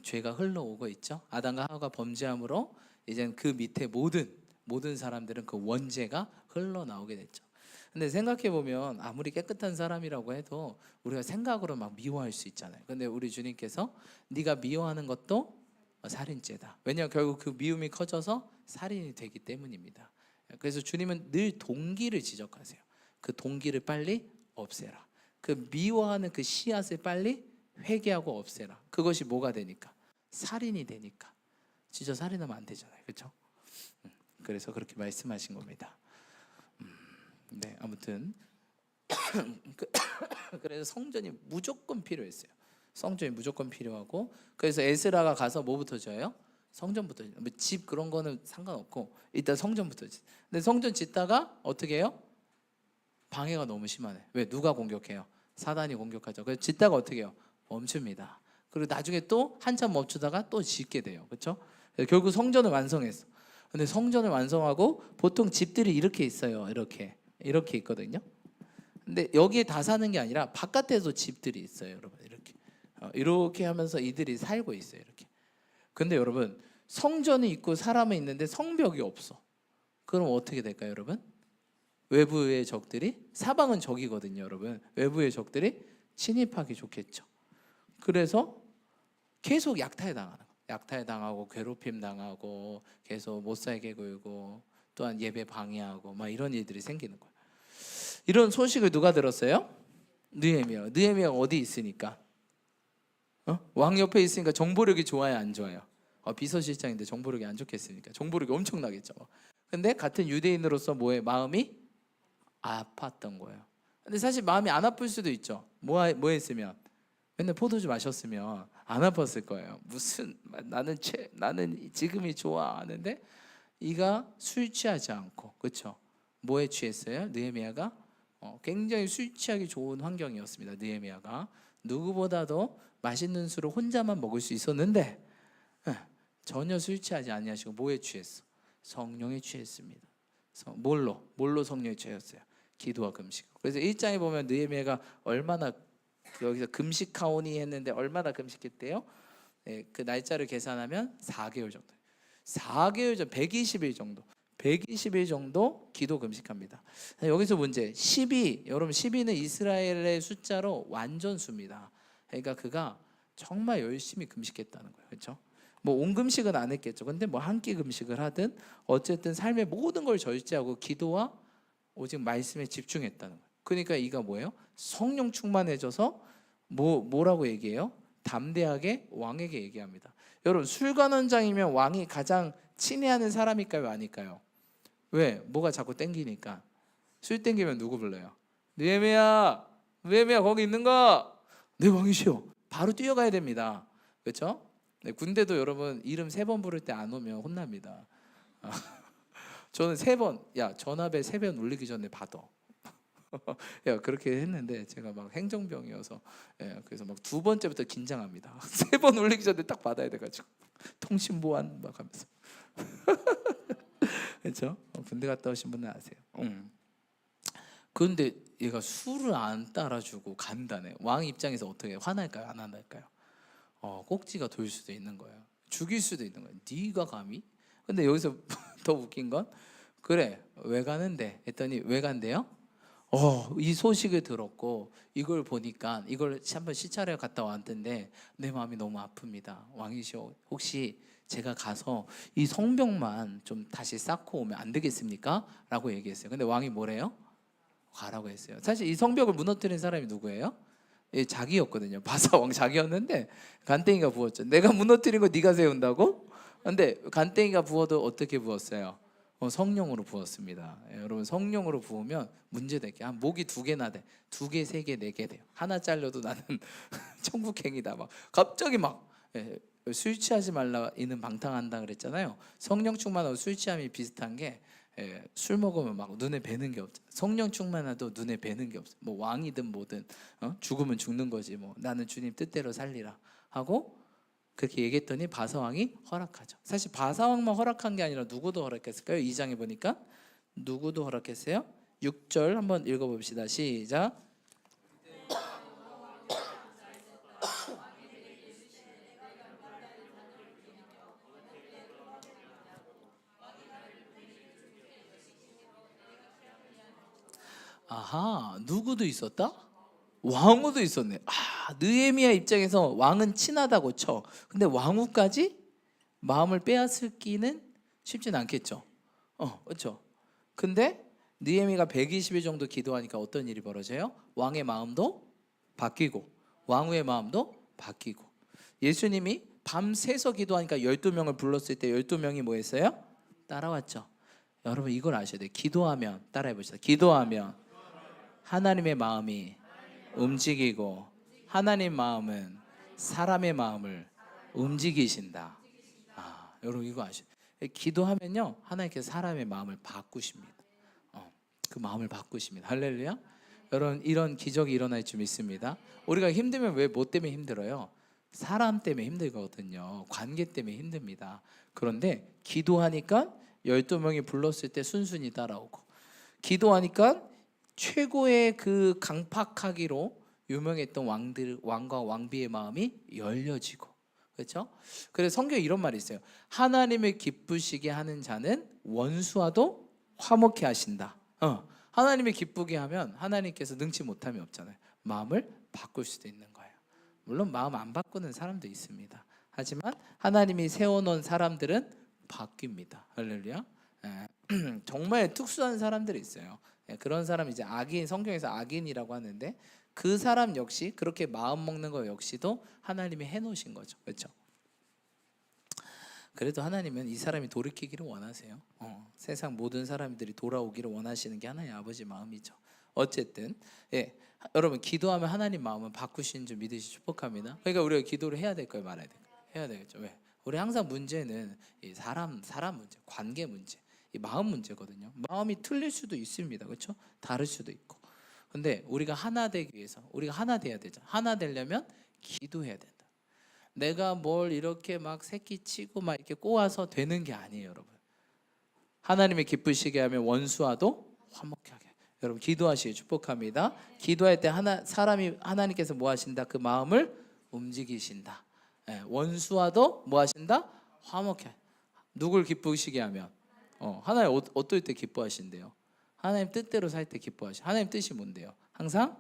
죄가 흘러오고 있죠. 아담과 하와가 범죄함으로 이제는 그 밑에 모든 사람들은 그 원죄가 흘러나오게 됐죠. 근데 생각해 보면 아무리 깨끗한 사람이라고 해도 우리가 생각으로 막 미워할 수 있잖아요. 근데 우리 주님께서 네가 미워하는 것도 살인죄다. 왜냐하면 결국 그 미움이 커져서 살인이 되기 때문입니다. 그래서 주님은 늘 동기를 지적하세요. 그 동기를 빨리 없애라. 그 미워하는 그 씨앗을 빨리 회개하고 없애라. 그것이 뭐가 되니까? 살인이 되니까. 진짜 살인하면 안 되잖아요. 그렇죠? 그래서 그렇게 말씀하신 겁니다. 네, 아무튼 그래서 성전이 무조건 필요했어요. 성전이 무조건 필요하고, 그래서 에스라가 가서 뭐부터 져요? 성전부터. 집 그런 거는 상관없고 일단 성전부터 지. 근데 성전 짓다가 어떻게 해요? 방해가 너무 심하네. 왜? 누가 공격해요? 사단이 공격하죠. 그래서 짓다가 어떻게 해요? 멈춥니다. 그리고 나중에 또 한참 멈추다가 또 짓게 돼요. 그렇죠? 결국 성전을 완성했어. 근데 성전을 완성하고 보통 집들이 이렇게 있어요. 이렇게 있거든요. 근데 여기에 다 사는 게 아니라 바깥에도 집들이 있어요, 여러분. 이렇게 하면서 이들이 살고 있어요, 이렇게. 근데 여러분, 성전이 있고 사람은 있는데 성벽이 없어. 그럼 어떻게 될까요, 여러분? 외부의 적들이, 사방은 적이거든요, 여러분. 외부의 적들이 침입하기 좋겠죠. 그래서 계속 약탈당하고 괴롭힘 당하고 계속 못 살게 굴고 또한 예배 방해하고 막 이런 일들이 생기는 거예요. 이런 소식을 누가 들었어요? 느헤미야가 어디 있으니까? 왕 옆에 있으니까 정보력이 좋아요, 안 좋아요? 비서실장인데 정보력이 안 좋겠습니까? 정보력이 엄청나겠죠. 근데 같은 유대인으로서 마음이 아팠던 거예요. 근데 사실 마음이 안 아플 수도 있죠. 뭐 했으면? 맨날 포도주 마셨으면 안 아팠을 거예요. 무슨 나는 지금이 좋아 하는데 이가 술 취하지 않고, 그렇죠? 뭐에 취했어요? 느헤미야가 굉장히 술 취하기 좋은 환경이었습니다. 느헤미야가 누구보다도 맛있는 술을 혼자만 먹을 수 있었는데 전혀 술 취하지 아니하시고 뭐에 취했어? 성령에 취했습니다. 뭘로 성령에 취했어요? 기도와 금식. 그래서 1장에 보면 느헤미야가 얼마나 여기서 금식하오니 했는데 얼마나 금식했대요? 그 날짜를 계산하면 4개월 정도. 4개월 전 120일 정도. 120일 정도 기도 금식합니다. 여기서 문제 12. 여러분 12는 이스라엘의 숫자로 완전수입니다. 그러니까 그가 정말 열심히 금식했다는 거예요. 그렇죠? 뭐 온금식은 안 했겠죠. 근데 뭐 한 끼 금식을 하든 어쨌든 삶의 모든 걸 절제하고 기도와 오직 말씀에 집중했다는 거예요. 그러니까 이가 뭐예요? 성령 충만해져서 뭐라고 얘기해요? 담대하게 왕에게 얘기합니다. 여러분, 술관원장이면 왕이 가장 친애하는 사람일까요, 아닐까요? 왜? 뭐가 자꾸 땡기니까. 술 땡기면 누구 불러요? 느헤미야, 느헤미야 거기 있는가? 네 왕이시여. 바로 뛰어가야 됩니다. 그렇죠? 네, 군대도 여러분 이름 3번 부를 때 안 오면 혼납니다. 저는 3번, 야 전화벨 3번 울리기 전에 받아. 야 그렇게 했는데 제가 막 행정병이어서 그래서 막 2번째부터 긴장합니다. 3번 울리기 전에 딱 받아야 돼가지고 통신 보안 막 하면서. 그렇죠? 군대 갔다 오신 분은 아세요. 그런데 얘가 술을 안 따라주고 간다네. 왕 입장에서 어떻게 화날까요? 안 화날까요? 꼭지가 돌 수도 있는 거예요. 죽일 수도 있는 거예요. 네가 감히? 근데 여기서 더 웃긴 건 그래 왜 가는데? 했더니 왜 간대요? 이 소식을 들었고 이걸 보니까 이걸 한번 시찰에 갔다 왔는데 내 마음이 너무 아픕니다. 왕이시여 혹시 제가 가서 이 성벽만 좀 다시 쌓고 오면 안 되겠습니까? 라고 얘기했어요. 근데 왕이 뭐래요? 가라고 했어요. 사실 이 성벽을 무너뜨린 사람이 누구예요? 자기였거든요. 바사왕 자기였는데 간땡이가 부었죠. 내가 무너뜨린 거 네가 세운다고? 근데 간땡이가 부어도 어떻게 부었어요? 성령으로 부었습니다. 여러분 성령으로 부으면 문제될 게 목이 2개나 돼. 2개, 3개, 4개 돼요. 하나 잘려도 나는 천국행이다. 막 갑자기 막 술 취하지 말라 이는 방탕한다 그랬잖아요. 성령 충만하고 술 취함이 비슷한 게 술 먹으면 막 눈에 뵈는 게 없죠. 성령 충만해도 눈에 뵈는 게 없어. 뭐 왕이든 뭐든 죽으면 죽는 거지. 뭐 나는 주님 뜻대로 살리라 하고 그렇게 얘기했더니 바사왕이 허락하죠. 사실 바사왕만 허락한 게 아니라 누구도 허락했을까요? 2장에 보니까 누구도 허락했어요? 6절 한번 읽어봅시다. 시작. 아하, 누구도 있었다? 왕후도 있었네. 느헤미야 입장에서 왕은 친하다고 쳐. 근데 왕후까지 마음을 빼앗기는 쉽진 않겠죠. 그렇죠. 근데 느헤미가 120일 정도 기도하니까 어떤 일이 벌어져요? 왕의 마음도 바뀌고 왕후의 마음도 바뀌고. 예수님이 밤새서 기도하니까 12명을 불렀을 때 12명이 뭐 했어요? 따라왔죠. 여러분 이걸 아셔야 돼요. 기도하면 따라해 보시다. 기도하면 하나님의 마음이 움직이고 하나님 마음은 사람의 마음을 움직이신다. 여러분 이거 아시죠? 기도하면요 하나님께서 사람의 마음을 바꾸십니다. 그 마음을 바꾸십니다. 할렐루야. 여러분 이런 기적이 일어날 줄 믿습니다. 우리가 힘들면 왜 뭐 때문에 힘들어요? 사람 때문에 힘들거든요. 관계 때문에 힘듭니다. 그런데 기도하니까 12명이 불렀을 때 순순히 따라오고 기도하니까 최고의 그 강팍하기로 유명했던 왕과 왕비의 마음이 열려지고. 그렇죠? 그래서 성경에 이런 말이 있어요. 하나님을 기쁘시게 하는 자는 원수와도 화목해 하신다. 하나님을 기쁘게 하면 하나님께서 능치 못함이 없잖아요. 마음을 바꿀 수도 있는 거예요. 물론 마음 안 바꾸는 사람도 있습니다. 하지만 하나님이 세워놓은 사람들은 바뀝니다. 할렐루야. 정말 특수한 사람들이 있어요. 그런 사람 이제 악인, 성경에서 악인이라고 하는데 그 사람 역시 그렇게 마음 먹는 거 역시도 하나님이 해놓으신 거죠. 그렇죠? 그래도 하나님은 이 사람이 돌이키기를 원하세요. 세상 모든 사람들이 돌아오기를 원하시는 게 하나님 아버지 마음이죠. 어쨌든 여러분 기도하면 하나님 마음을 바꾸시는 줄 믿으시 축복합니다. 그러니까 우리가 기도를 해야 될 거예요, 말아야 될 거예요? 해야 되겠죠. 왜? 우리 항상 문제는 이 사람 문제, 관계 문제, 이 마음 문제거든요. 마음이 틀릴 수도 있습니다. 그렇죠? 다를 수도 있고. 근데 우리가 하나 되기 위해서 우리가 하나 돼야 되죠. 하나 되려면 기도해야 된다. 내가 뭘 이렇게 막 새끼치고 막 이렇게 꼬아서 되는 게 아니에요, 여러분. 하나님이 기쁘시게 하면 원수와도 화목하게 하게. 여러분 기도하시기 축복합니다. 기도할 때 사람이 하나님께서 뭐 하신다? 그 마음을 움직이신다. 원수와도 뭐 하신다? 화목해. 누굴 기쁘시게 하면 하나님 어떨 때 기뻐하신대요? 하나님 뜻대로 살 때 기뻐하시. 하나님 뜻이 뭔데요? 항상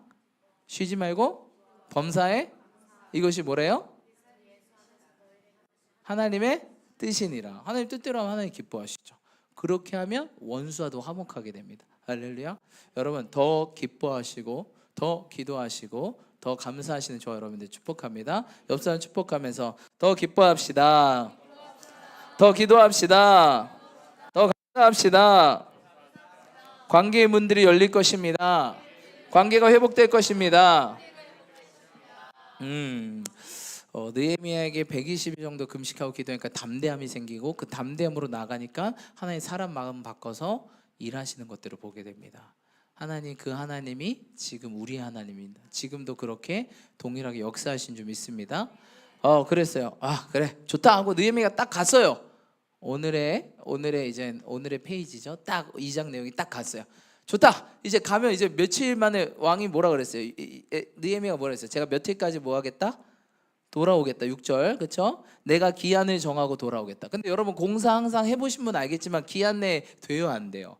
쉬지 말고 범사에 이것이 뭐래요? 하나님의 뜻이니라. 하나님 뜻대로 하면 하나님 기뻐하시죠. 그렇게 하면 원수와도 화목하게 됩니다. 할렐루야. 여러분 더 기뻐하시고 더 기도하시고 더 감사하시는 저와 여러분들 축복합니다. 옆 사람 축복하면서 더 기뻐합시다. 더 기도합시다. 더 감사합시다. 관계의 문들이 열릴 것입니다. 관계가 회복될 것입니다. 느헤미야에게 120일 정도 금식하고 기도하니까 담대함이 생기고 그 담대함으로 나가니까 하나님 사람 마음 바꿔서 일하시는 것들을 보게 됩니다. 하나님, 그 하나님이 지금 우리의 하나님입니다. 지금도 그렇게 동일하게 역사하신 줄 믿습니다. 그랬어요. 그래 좋다 하고 느헤미야가 딱 갔어요. 오늘의 페이지죠. 딱 2장 내용이 딱 갔어요. 좋다. 이제 가면 이제 며칠 만에 왕이 뭐라 그랬어요? 느헤미야가 뭐라 했어요? 제가 며칠까지 뭐 하겠다? 돌아오겠다. 6절. 그렇죠? 내가 기한을 정하고 돌아오겠다. 근데 여러분 공사 항상 해보신 분 알겠지만 기한 내에 돼요, 안 돼요?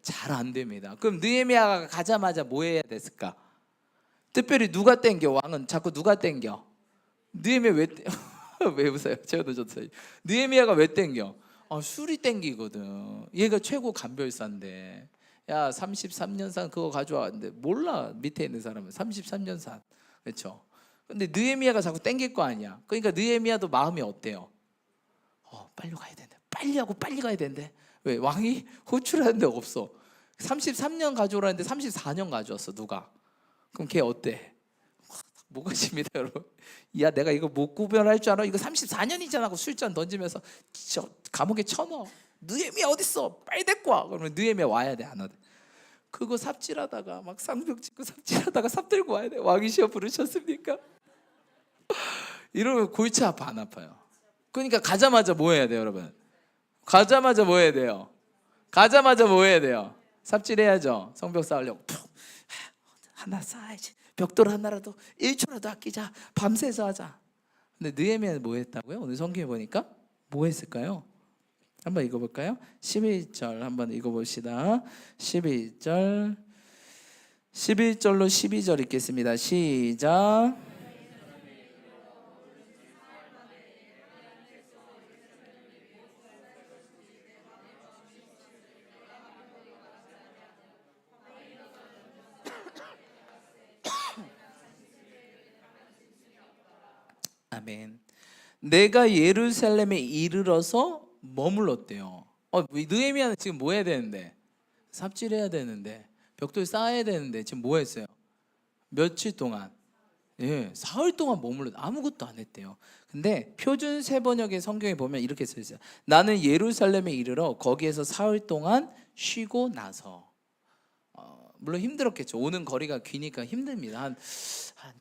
잘 안 됩니다. 그럼 느헤미야가 가자마자 뭐 해야 됐을까? 특별히 누가 땡겨? 왕은 자꾸 누가 땡겨? 느헤미야 왜 웃어요? 제가 늦었어요. 느헤미야가 왜 땡겨? 술이 땡기거든. 얘가 최고 간별사인데, 야 33년산 그거 가져왔는데 몰라. 밑에 있는 사람은 33년산. 그렇죠? 근데 느헤미야가 자꾸 땡길 거 아니야. 그러니까 느헤미야도 마음이 어때요? 빨리 가야 된대. 빨리 하고 빨리 가야 된대. 왜? 왕이 호출하는 데 없어. 33년 가져오라는데 34년 가져왔어. 누가? 그럼 걔 어때? 모가집니다, 여러분. 야, 내가 이거 못 구별할 줄 알아? 이거 34년이잖아 하고 술잔 던지면서 감옥에 쳐넣어. 느헤미야 어딨어? 빨리 데리고 와. 그러면 느헤미야 와야 돼, 안 와 돼? 그거 삽질하다가 막 쌍벽 짓고 삽질하다가 삽 들고 와야 돼. 왕이 시험 부르셨습니까? 이러면 골치 아파, 안 아파요? 그러니까 가자마자 뭐 해야 돼요, 여러분? 가자마자 뭐 해야 돼요? 가자마자 뭐 해야 돼요? 삽질해야죠. 성벽 쌓으려고 하나 쌓아야지. 벽돌 하나라도 1초라도 아끼자. 밤새서 하자. 근데 느헤미야는 뭐 했다고요? 오늘 성경에 보니까 뭐 했을까요? 한번 읽어볼까요? 11절 한번 읽어봅시다. 11절로 12절 읽겠습니다. 시작. 아멘. 내가 예루살렘에 이르러서 머물렀대요. 느헤미야는 지금 뭐 해야 되는데? 삽질해야 되는데, 벽돌 쌓아야 되는데 지금 뭐 했어요? 며칠 동안? 사흘 동안 머물렀. 아무것도 안 했대요. 근데 표준 세번역의 성경에 보면 이렇게 써 있어요. 나는 예루살렘에 이르러 거기에서 사흘 동안 쉬고 나서. 물론 힘들었겠죠. 오는 거리가 기니까 힘듭니다. 한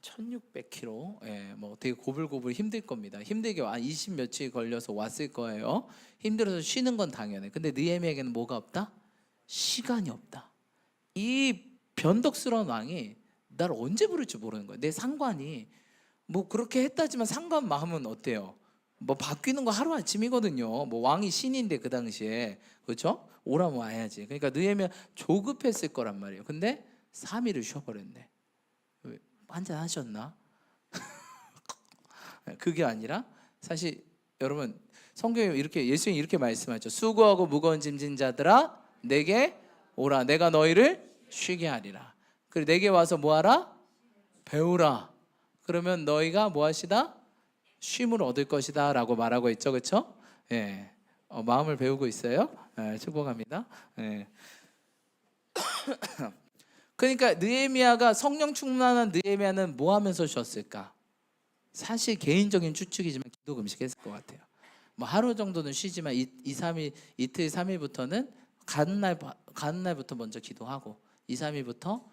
1600km. 뭐 되게 고불고불 힘들 겁니다. 힘들게 한 20 며칠 걸려서 왔을 거예요. 힘들어서 쉬는 건 당연해. 근데 느헤미야에게는 뭐가 없다? 시간이 없다. 이 변덕스러운 왕이 나를 언제 부를지 모르는 거예요. 내 상관이 뭐 그렇게 했다지만 상관 마음은 어때요? 뭐 바뀌는 거 하루아침이거든요. 뭐 왕이 신인데 그 당시에, 그렇죠? 오라면 와야지. 그러니까 느헤미야 조급했을 거란 말이에요. 근데 3일을 쉬어버렸네. 한잔 하셨나? 그게 아니라 사실 여러분 성경에 이렇게 예수님이 이렇게 말씀하죠. 수고하고 무거운 짐진 자들아 내게 오라. 내가 너희를 쉬게 하리라. 그리고 내게 와서 뭐하라? 배우라. 그러면 너희가 뭐하시다? 쉼을 얻을 것이다 라고 말하고 있죠. 그렇죠? 마음을 배우고 있어요. 축복합니다. 그러니까 느헤미야가 성령 충만한 느헤미야는 뭐 하면서 쉬었을까? 사실 개인적인 추측이지만 기도 금식했을 것 같아요. 뭐 하루 정도는 쉬지만 2, 3일 이틀 3일부터는 가는 날부터 먼저 기도하고 2, 3일부터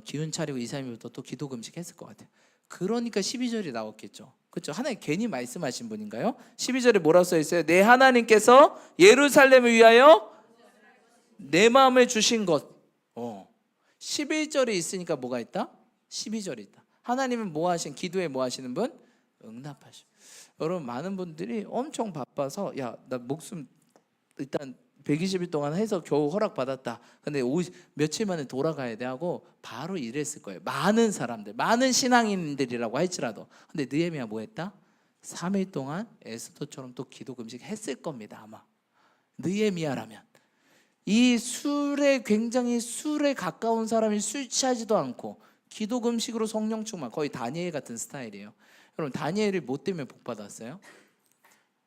기운 차리고 2, 3일부터 또 기도 금식했을 것 같아요. 그러니까 12절이 나왔겠죠. 그렇죠? 하나님 괜히 말씀하신 분인가요? 12절에 뭐라고 써 있어요? 내 하나님께서 예루살렘을 위하여 내 마음을 주신 것. 11절이 있으니까 뭐가 있다? 12절이 있다. 하나님은 뭐 하신, 기도에 뭐 하시는 분? 응답하시고. 여러분 많은 분들이 엄청 바빠서 야, 나 목숨 일단 120일 동안 해서 겨우 허락받았다. 근데 며칠 만에 돌아가야 돼 하고 바로 일했을 거예요. 많은 사람들, 많은 신앙인들이라고 할지라도. 근데 느헤미야 뭐 했다? 3일 동안 에스더처럼 또 기도 금식 했을 겁니다. 아마 느헤미야라면. 이 굉장히 술에 가까운 사람이 술 취하지도 않고 기도 금식으로 성령 충만, 거의 다니엘 같은 스타일이에요. 여러분 다니엘이 뭐 때문에 복 받았어요?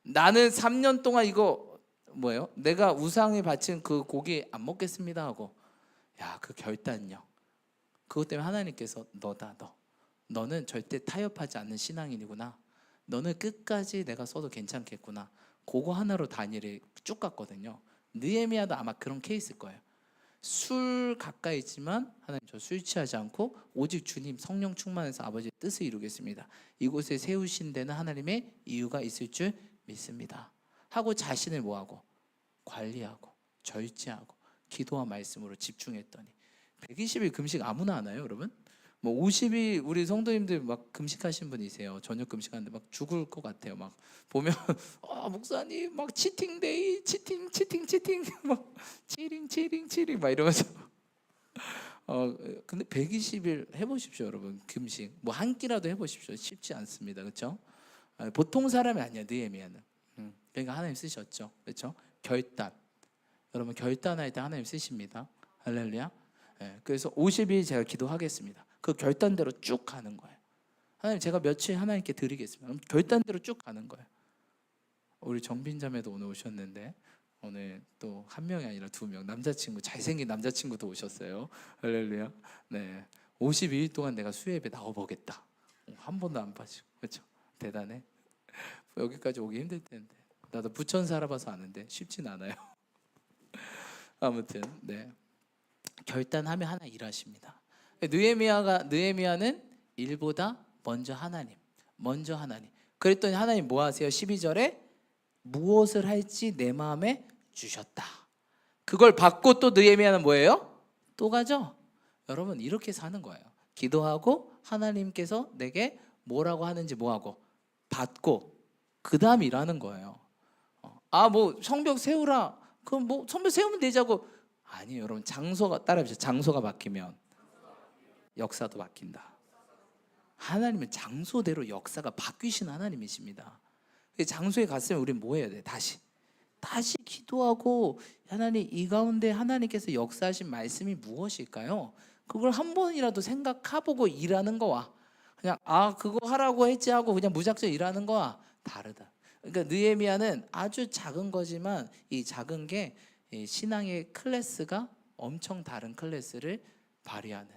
나는 3년 동안 이거 뭐예요? 내가 우상에 바친 그 고기 안 먹겠습니다 하고 야, 그 결단력. 그것 때문에 하나님께서 너다, 너는 절대 타협하지 않는 신앙인이구나. 너는 끝까지 내가 써도 괜찮겠구나. 그거 하나로 다니엘이 쭉 갔거든요. 느헤미야도 아마 그런 케이스일 거예요. 술 가까이 있지만 하나님, 저 술 취하지 않고 오직 주님 성령 충만해서 아버지의 뜻을 이루겠습니다. 이곳에 세우신 데는 하나님의 이유가 있을 줄 믿습니다 하고 자신을 뭐하고? 관리하고 절제하고 기도와 말씀으로 집중했더니 120일 금식 아무나 하나요, 여러분? 뭐 50일 우리 성도님들 막 금식하신 분이세요. 저녁 금식하는데 막 죽을 것 같아요. 막 보면 목사님 막 치팅데이 치팅 막 치링 막 이러면서 근데 120일 해보십시오, 여러분. 금식 뭐 한 끼라도 해보십시오. 쉽지 않습니다, 그렇죠? 보통 사람이 아니야, 느헤미야는. 그러니까 하나님 쓰셨죠, 그렇죠? 결단. 여러분 결단할 때 하나님 쓰십니다. 할렐루야. 그래서 50일 제가 기도하겠습니다. 그 결단대로 쭉 가는 거예요. 하나님, 제가 며칠 하나님께 드리겠습니다. 그럼 결단대로 쭉 가는 거예요. 우리 정빈자매도 오늘 오셨는데, 오늘 또 한 명이 아니라 두 명, 남자친구, 잘생긴 남자친구도 오셨어요. 할렐루야. 네, 52일 동안 내가 수요예배 나와보겠다. 한 번도 안 빠지고, 그렇죠? 대단해. 여기까지 오기 힘들 텐데, 나도 부천 살아봐서 아는데 쉽진 않아요. 아무튼 네, 결단하면 하나 일하십니다. 느헤미야는 일보다 먼저 하나님. 그랬더니 하나님 뭐 하세요? 12절에 무엇을 할지 내 마음에 주셨다. 그걸 받고 또 느헤미야는 뭐예요? 또 가죠. 여러분, 이렇게 사는 거예요. 기도하고 하나님께서 내게 뭐라고 하는지 뭐하고 받고 그 다음 일하는 거예요. 뭐 성벽 세우라. 그럼 뭐 성벽 세우면 되자고. 아니에요, 여러분. 장소가, 따라해보세요. 장소가 바뀌면 역사도 바뀐다. 하나님은 장소대로 역사가 바뀌신 하나님이십니다. 장소에 갔으면 우리는 뭐 해야 돼? 다시 기도하고, 하나님, 이 가운데 하나님께서 역사하신 말씀이 무엇일까요? 그걸 한 번이라도 생각해보고 일하는 거와 그냥 그거 하라고 했지 하고 그냥 무작정 일하는 거와 다르다. 그러니까 느헤미야는 아주 작은 거지만 이 작은 게 신앙의 클래스가 엄청 다른 클래스를 발휘하는.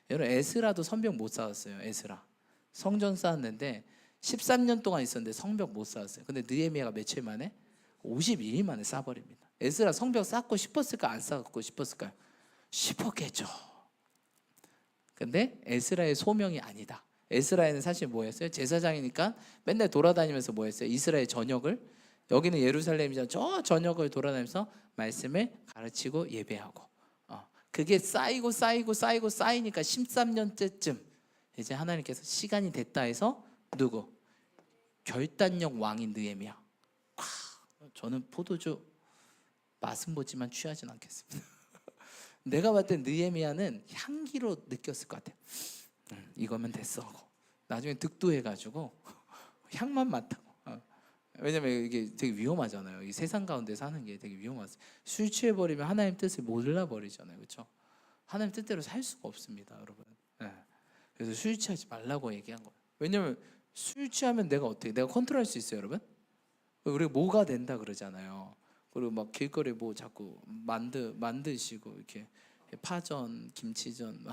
여러분, 에스라도 성벽 못 쌓았어요. 에스라 성전 쌓았는데 13년 동안 있었는데 성벽 못 쌓았어요. 근데 느헤미야가 며칠 만에? 52일 만에 쌓아버립니다. 에스라 성벽 쌓고 싶었을까, 안 쌓고 싶었을까요? 싶었겠죠. 근데 에스라의 소명이 아니다. 에스라에는 사실 뭐였어요? 제사장이니까 맨날 돌아다니면서 뭐였어요? 이스라엘 전역을, 여기는 예루살렘이잖아, 저 전역을 돌아다니면서 말씀을 가르치고 예배하고, 그게 쌓이니까 13년째쯤 이제 하나님께서 시간이 됐다 해서 누구? 결단력 왕인 느헤미야. 저는 포도주 맛은 보지만 취하진 않겠습니다. 내가 봤을 때 느헤미야는 향기로 느꼈을 것 같아요. 이거면 됐어 하고 나중에 득도해가지고 향만 맡고. 왜냐면 이게 되게 위험하잖아요. 이 세상 가운데 사는 게 되게 위험하세요. 술 취해버리면 하나님 뜻을 몰라버리잖아요, 그렇죠? 하나님 뜻대로 살 수가 없습니다, 여러분. 그래서 술 취하지 말라고 얘기한 거예요. 왜냐면 술 취하면 내가 컨트롤할 수 있어요, 여러분? 우리가 뭐가 된다 그러잖아요. 그리고 막 길거리에 뭐 자꾸 만드시고 이렇게 파전, 김치전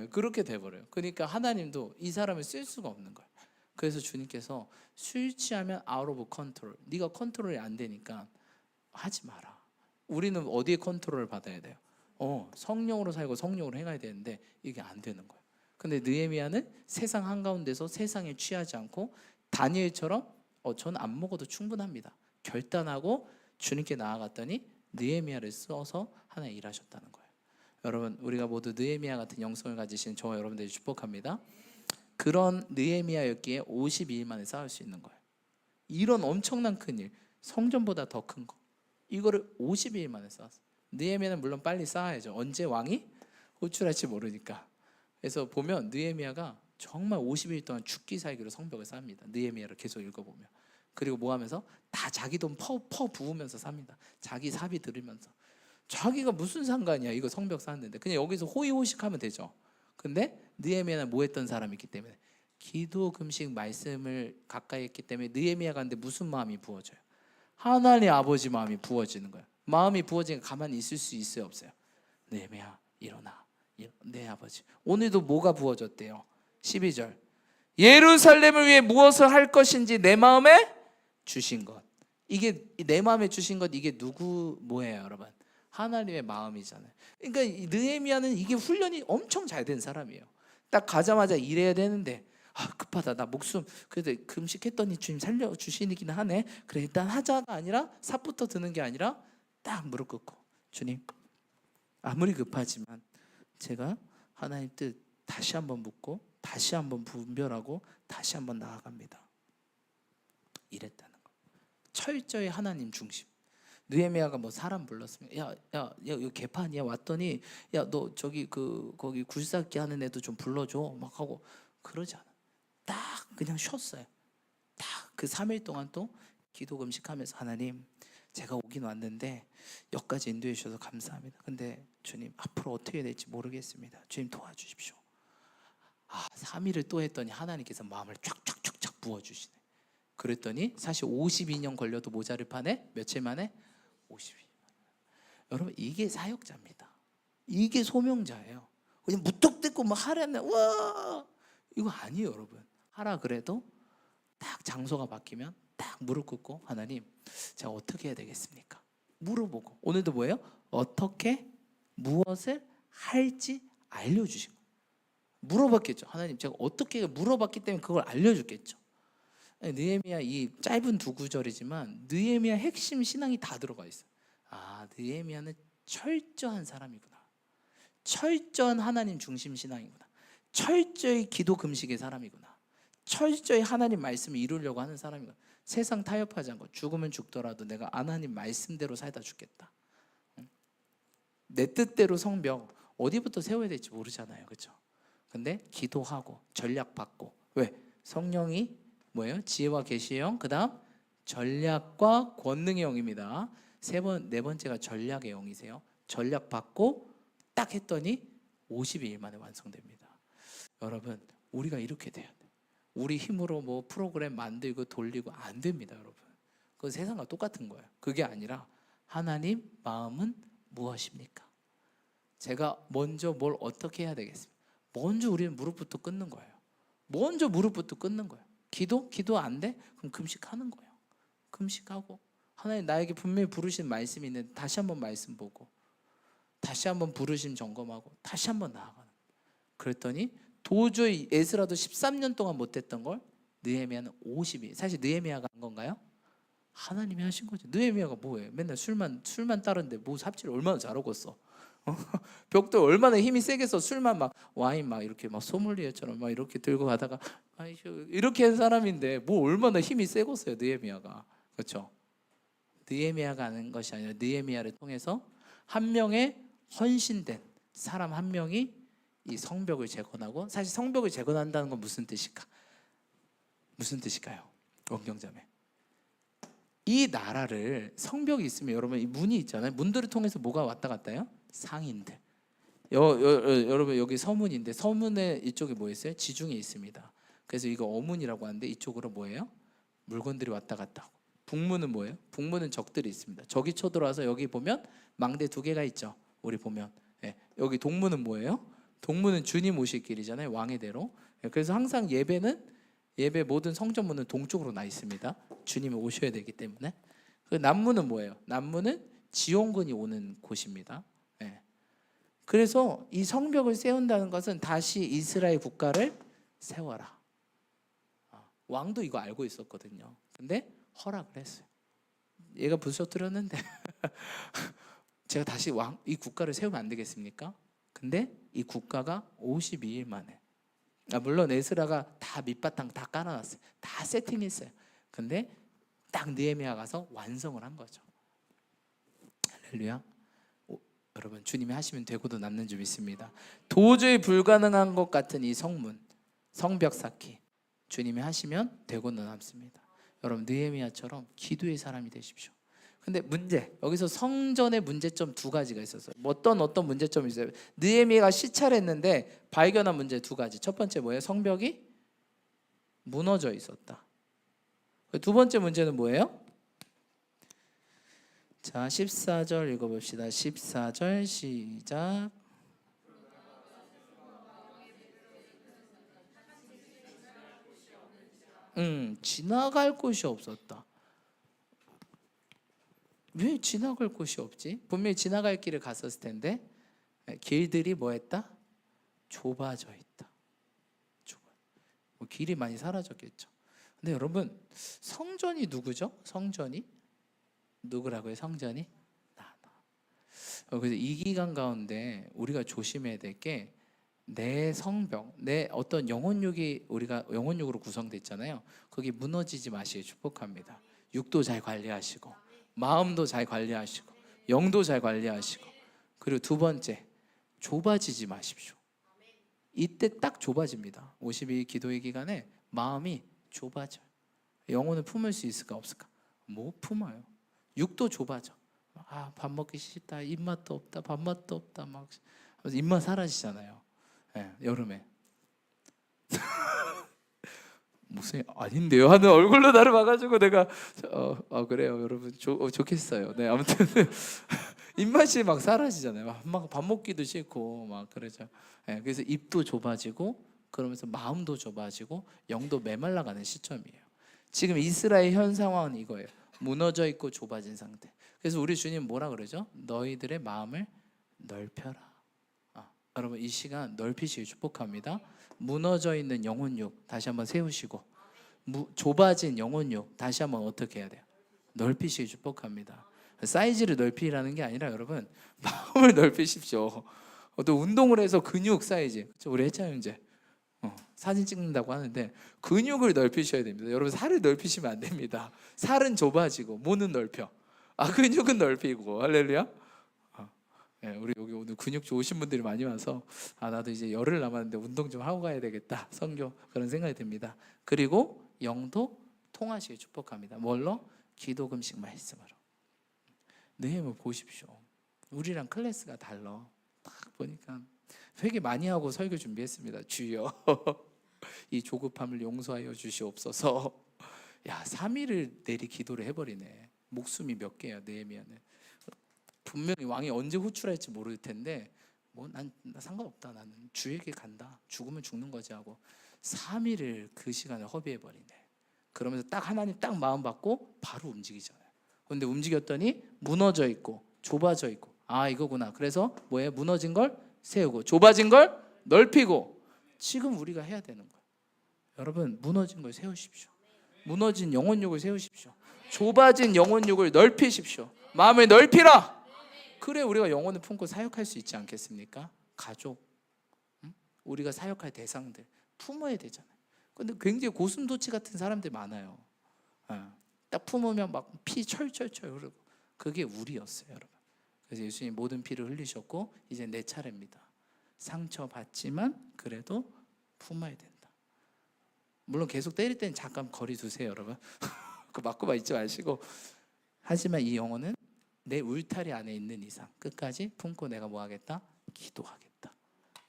그렇게 돼버려요. 그러니까 하나님도 이 사람을 쓸 수가 없는 거예요. 그래서 주님께서 술 취하면 out of control, 네가 컨트롤이 안 되니까 하지 마라. 우리는 어디에 컨트롤을 받아야 돼요? 성령으로 살고 성령으로 행해야 되는데 이게 안 되는 거예요. 근데 느헤미야는 세상 한가운데서 세상에 취하지 않고 다니엘처럼 저는 안 먹어도 충분합니다. 결단하고 주님께 나아갔더니 느헤미야를 써서 하나님 일하셨다는 거예요. 여러분, 우리가 모두 느헤미야 같은 영성을 가지신 저와 여러분들이 축복합니다. 그런 느헤미야였기에 52일 만에 쌓을 수 있는 거예요. 이런 엄청난 큰일, 성전보다 더 큰 거, 이거를 52일 만에 쌓았어요. 느헤미야는 물론 빨리 쌓아야죠. 언제 왕이 호출할지 모르니까. 그래서 보면 느헤미야가 정말 50일 동안 죽기 살기로 성벽을 쌓습니다. 느헤미야를 계속 읽어보면. 그리고 뭐 하면서? 다 자기 돈 퍼 부으면서 삽니다. 자기 사비 들으면서. 자기가 무슨 상관이야, 이거 성벽 쌓는데. 그냥 여기서 호의호식하면 되죠. 근데 느헤미야는 뭐 했던 사람이기 때문에? 기도, 금식, 말씀을 가까이 했기 때문에 느헤미야가 근데 무슨 마음이 부어져요? 하나님 아버지 마음이 부어지는 거예요. 마음이 부어지니까 가만히 있을 수 있어요, 없어요? 느헤미야 일어나. 네 아버지. 오늘도 뭐가 부어졌대요? 12절. 예루살렘을 위해 무엇을 할 것인지 내 마음에 주신 것. 이게 내 마음에 주신 것, 이게 누구 뭐예요 여러분? 하나님의 마음이잖아요. 그러니까 이 느헤미야는 이게 훈련이 엄청 잘 된 사람이에요. 딱 가자마자 일해야 되는데 급하다, 나 목숨 그래도 금식했더니 주님 살려주시긴 하네. 그래 일단 하자가 아니라 삽부터 드는 게 아니라 딱 무릎 꿇고, 주님 아무리 급하지만 제가 하나님 뜻 다시 한번 묻고 다시 한번 분별하고 다시 한번 나아갑니다. 이랬다는 거. 철저히 하나님 중심. 느헤미야가 뭐 사람 불렀으면 야 이거 개판이야. 왔더니 야 너 저기 거기 굴삭기 하는 애도 좀 불러줘 막 하고 그러지 않아. 딱 그냥 쉬었어요. 딱 그 3일 동안 또 기도 금식하면서 하나님 제가 오긴 왔는데 여기까지 인도해 주셔서 감사합니다. 근데 주님 앞으로 어떻게 해야 될지 모르겠습니다. 주님 도와주십시오. 3일을 또 했더니 하나님께서 마음을 쫙쫙쫙쫙 부어주시네. 그랬더니 사실 52년 걸려도 모자를 파네. 며칠 만에 52년. 여러분 이게 사역자입니다. 이게 소명자예요. 그냥 무턱대고 막 하라네. 와 이거 아니에요 여러분. 하라 그래도 딱 장소가 바뀌면 딱 무릎 꿇고 하나님 제가 어떻게 해야 되겠습니까? 물어보고. 오늘도 뭐예요? 어떻게 무엇을 할지 알려주신 거예요. 물어봤겠죠. 하나님 제가 어떻게 물어봤기 때문에 그걸 알려줬겠죠. 느헤미야 이 짧은 두 구절이지만 느헤미야 핵심 신앙이 다 들어가 있어요. 느헤미야는 철저한 사람이구나. 철저한 하나님 중심 신앙이구나. 철저히 기도 금식의 사람이구나. 철저히 하나님 말씀을 이루려고 하는 사람이구나. 세상 타협하지 않고 죽으면 죽더라도 내가 하나님 말씀대로 살다 죽겠다. 내 뜻대로 성벽 어디부터 세워야 될지 모르잖아요. 그렇죠? 근데 기도하고 전략 받고. 왜? 성령이 뭐예요? 지혜와 계시의 영, 그 다음 전략과 권능의 영입니다. 네 번째가 전략의 영이세요. 전략 받고 딱 했더니 52일 만에 완성됩니다. 여러분 우리가 이렇게 돼야 돼. 우리 힘으로 뭐 프로그램 만들고 돌리고 안 됩니다 여러분. 그건 세상과 똑같은 거예요. 그게 아니라 하나님 마음은 무엇입니까? 제가 먼저 뭘 어떻게 해야 되겠습니까? 먼저 우리는 무릎부터 끊는 거예요. 먼저 무릎부터 끊는 거예요. 기도 안 돼? 그럼 금식하는 거예요. 금식하고 하나님 나에게 분명히 부르신 말씀이 있는데 다시 한번 말씀 보고 다시 한번 부르심 점검하고 다시 한번 나아가는 거예요. 그랬더니 도저히 에스라도 13년 동안 못했던 걸 느헤미야는 50일. 사실 느헤미야가 한 건가요? 하나님이 하신 거죠. 느헤미야가 뭐예요? 맨날 술만 따르는데 뭐 삽질을 얼마나 잘하겠어. 벽도 얼마나 힘이 세겠어. 술만 막 와인 막 이렇게 막 소믈리에처럼 막 이렇게 들고 가다가 이렇게 한 사람인데 뭐 얼마나 힘이 세겠어요 느헤미야가. 그렇죠? 느헤미야가 하는 것이 아니라 느헤미야를 통해서 한 명의 헌신된 사람 한 명이 이 성벽을 재건하고. 사실 성벽을 재건한다는 건 무슨 뜻일까? 무슨 뜻일까요? 원경자매. 이 나라를 성벽이 있으면 여러분 이 문이 있잖아요. 문들을 통해서 뭐가 왔다 갔다 해요? 상인들. 여러분 여기 서문인데 서문에 이쪽에 뭐 있어요? 지중해 있습니다. 그래서 이거 어문이라고 하는데 이쪽으로 뭐예요? 물건들이 왔다 갔다 하고. 북문은 뭐예요? 북문은 적들이 있습니다. 적이 쳐들어와서 여기 보면 망대 2개가 있죠. 우리 보면 여기 동문은 뭐예요? 동문은 주님 오실 길이잖아요. 왕의 대로. 그래서 항상 예배 모든 성전문은 동쪽으로 나 있습니다. 주님이 오셔야 되기 때문에. 그 남문은 뭐예요? 남문은 지원군이 오는 곳입니다. 그래서 이 성벽을 세운다는 것은 다시 이스라엘 국가를 세워라. 왕도 이거 알고 있었거든요. 근데 허락을 했어요. 얘가 부서뜨렸는데 제가 다시 이 국가를 세우면 안 되겠습니까? 근데 이 국가가 52일 만에, 물론 에스라가 다 밑바탕 다 깔아놨어요. 다 세팅했어요. 근데 딱 느헤미야 가서 완성을 한 거죠. 할렐루야. 여러분 주님이 하시면 되고도 남는 줄 믿습니다. 도저히 불가능한 것 같은 이 성문, 성벽 쌓기 주님이 하시면 되고도 남습니다. 여러분 느헤미야처럼 기도의 사람이 되십시오. 근데 문제, 여기서 성전의 문제점 2가지가 있었어요. 어떤 문제점이 있어요? 느헤미야가 시찰했는데 발견한 문제 2가지. 첫 번째 뭐예요? 성벽이 무너져 있었다. 2번째 문제는 뭐예요? 자, 14절 읽어봅시다. 14절 시작. 지나갈 곳이 없었다. 왜 지나갈 곳이 없지? 분명히 지나갈 길을 갔었을 텐데 길들이 뭐했다? 좁아져 있다. 길이 많이 사라졌겠죠. 근데 여러분, 성전이 누구죠? 성전이 누구라고요? 성전이 나. 그래서 이 기간 가운데 우리가 조심해야 될 게 내 성병, 내 어떤 영혼육이 우리가 영혼육으로 구성됐잖아요. 거기 무너지지 마시길 축복합니다. 육도 잘 관리하시고 마음도 잘 관리하시고 영도 잘 관리하시고, 그리고 두 번째, 좁아지지 마십시오. 이때 딱 좁아집니다. 52 기도의 기간에 마음이 좁아져요. 영혼을 품을 수 있을까 없을까? 못 품어요. 육도 좁아져. 밥 먹기 싫다, 입맛도 없다, 밥맛도 없다, 막 입맛 사라지잖아요. 여름에 무슨 아닌데요 하는 얼굴로 나를 봐가지고 내가 그래요 여러분, 좋겠어요. 네, 아무튼 입맛이 막 사라지잖아요. 막 밥 먹기도 싫고 막 그러죠. 그래서 입도 좁아지고 그러면서 마음도 좁아지고 영도 메말라가는 시점이에요. 지금 이스라엘 현 상황은 이거예요. 무너져 있고 좁아진 상태. 그래서 우리 주님 뭐라 그러죠? 너희들의 마음을 넓혀라. 여러분, 이 시간 넓히시길 축복합니다. 무너져 있는 영혼육 다시 한번 세우시고, 좁아진 영혼육 다시 한번 어떻게 해야 돼요? 넓히시길 축복합니다. 사이즈를 넓히라는 게 아니라 여러분, 마음을 넓히십시오. 또 운동을 해서 근육 사이즈, 그렇죠? 우리 했잖아요. 이제 사진 찍는다고 하는데 근육을 넓히셔야 됩니다. 여러분, 살을 넓히시면 안 됩니다. 살은 좁아지고 몸은 넓혀. 근육은 넓히고. 할렐루야. 우리 여기 오늘 근육 좋으신 분들이 많이 와서 나도 이제 열흘 남았는데 운동 좀 하고 가야 되겠다, 선교, 그런 생각이 듭니다. 그리고 영도 통하시길 축복합니다. 뭘로? 기도, 금식, 말씀으로. 네이버 보십시오. 우리랑 클래스가 달라. 딱 보니까 회개 많이 하고 설교 준비했습니다. 주여 이 조급함을 용서하여 주시옵소서. 3일을 내리 기도를 해버리네. 목숨이 몇 개야 느헤미야는. 분명히 왕이 언제 호출할지 모를 텐데 난 상관없다, 나는 주에게 간다, 죽으면 죽는 거지 하고 3일을 그 시간을 허비해버리네. 그러면서 딱 하나님 딱 마음 받고 바로 움직이잖아요. 그런데 움직였더니 무너져 있고 좁아져 있고, 이거구나. 그래서 뭐예요? 무너진 걸 세우고 좁아진 걸 넓히고. 지금 우리가 해야 되는 거예요. 여러분, 무너진 걸 세우십시오. 무너진 영혼육을 세우십시오. 좁아진 영혼육을 넓히십시오. 마음을 넓히라. 그래 우리가 영혼을 품고 사역할 수 있지 않겠습니까? 가족, 우리가 사역할 대상들 품어야 되잖아요. 근데 굉장히 고슴도치 같은 사람들 많아요. 딱 품으면 막 피 철철철 흐르고. 그게 우리였어요, 여러분. 그래서 예수님 모든 피를 흘리셨고 이제 내 차례입니다. 상처받지만 그래도 품어야 된다. 물론 계속 때릴 때는 잠깐 거리 두세요, 여러분. 그 맞고만 있지 마시고. 하지만 이 영혼은 내 울타리 안에 있는 이상 끝까지 품고 내가 뭐 하겠다? 기도하겠다.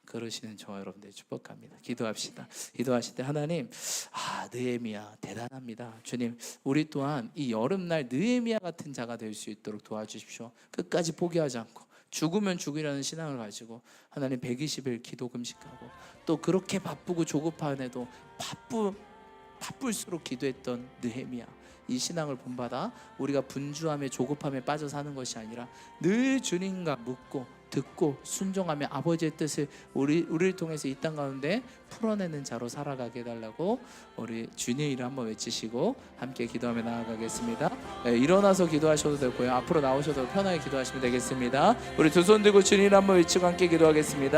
그러시는 저와 여러분들 축복합니다. 기도합시다. 기도하실 때 하나님, 느헤미야 대단합니다. 주님, 우리 또한 이 여름날 느헤미야 같은 자가 될 수 있도록 도와주십시오. 끝까지 포기하지 않고 죽으면 죽으라는 신앙을 가지고 하나님 120일 기도 금식하고, 또 그렇게 바쁘고 조급한에도 바쁠수록 기도했던 느헤미야, 이 신앙을 본받아 우리가 분주함에 조급함에 빠져 사는 것이 아니라 늘 주님과 묻고 듣고 순종하며 아버지의 뜻을 우리를 통해서 이 땅 가운데 풀어내는 자로 살아가게 해달라고 우리 주님의 이름 한번 외치시고 함께 기도하며 나아가겠습니다. 일어나서 기도하셔도 되고요, 앞으로 나오셔도 편하게 기도하시면 되겠습니다. 우리 두 손 들고 주님 한번 외치고 함께 기도하겠습니다.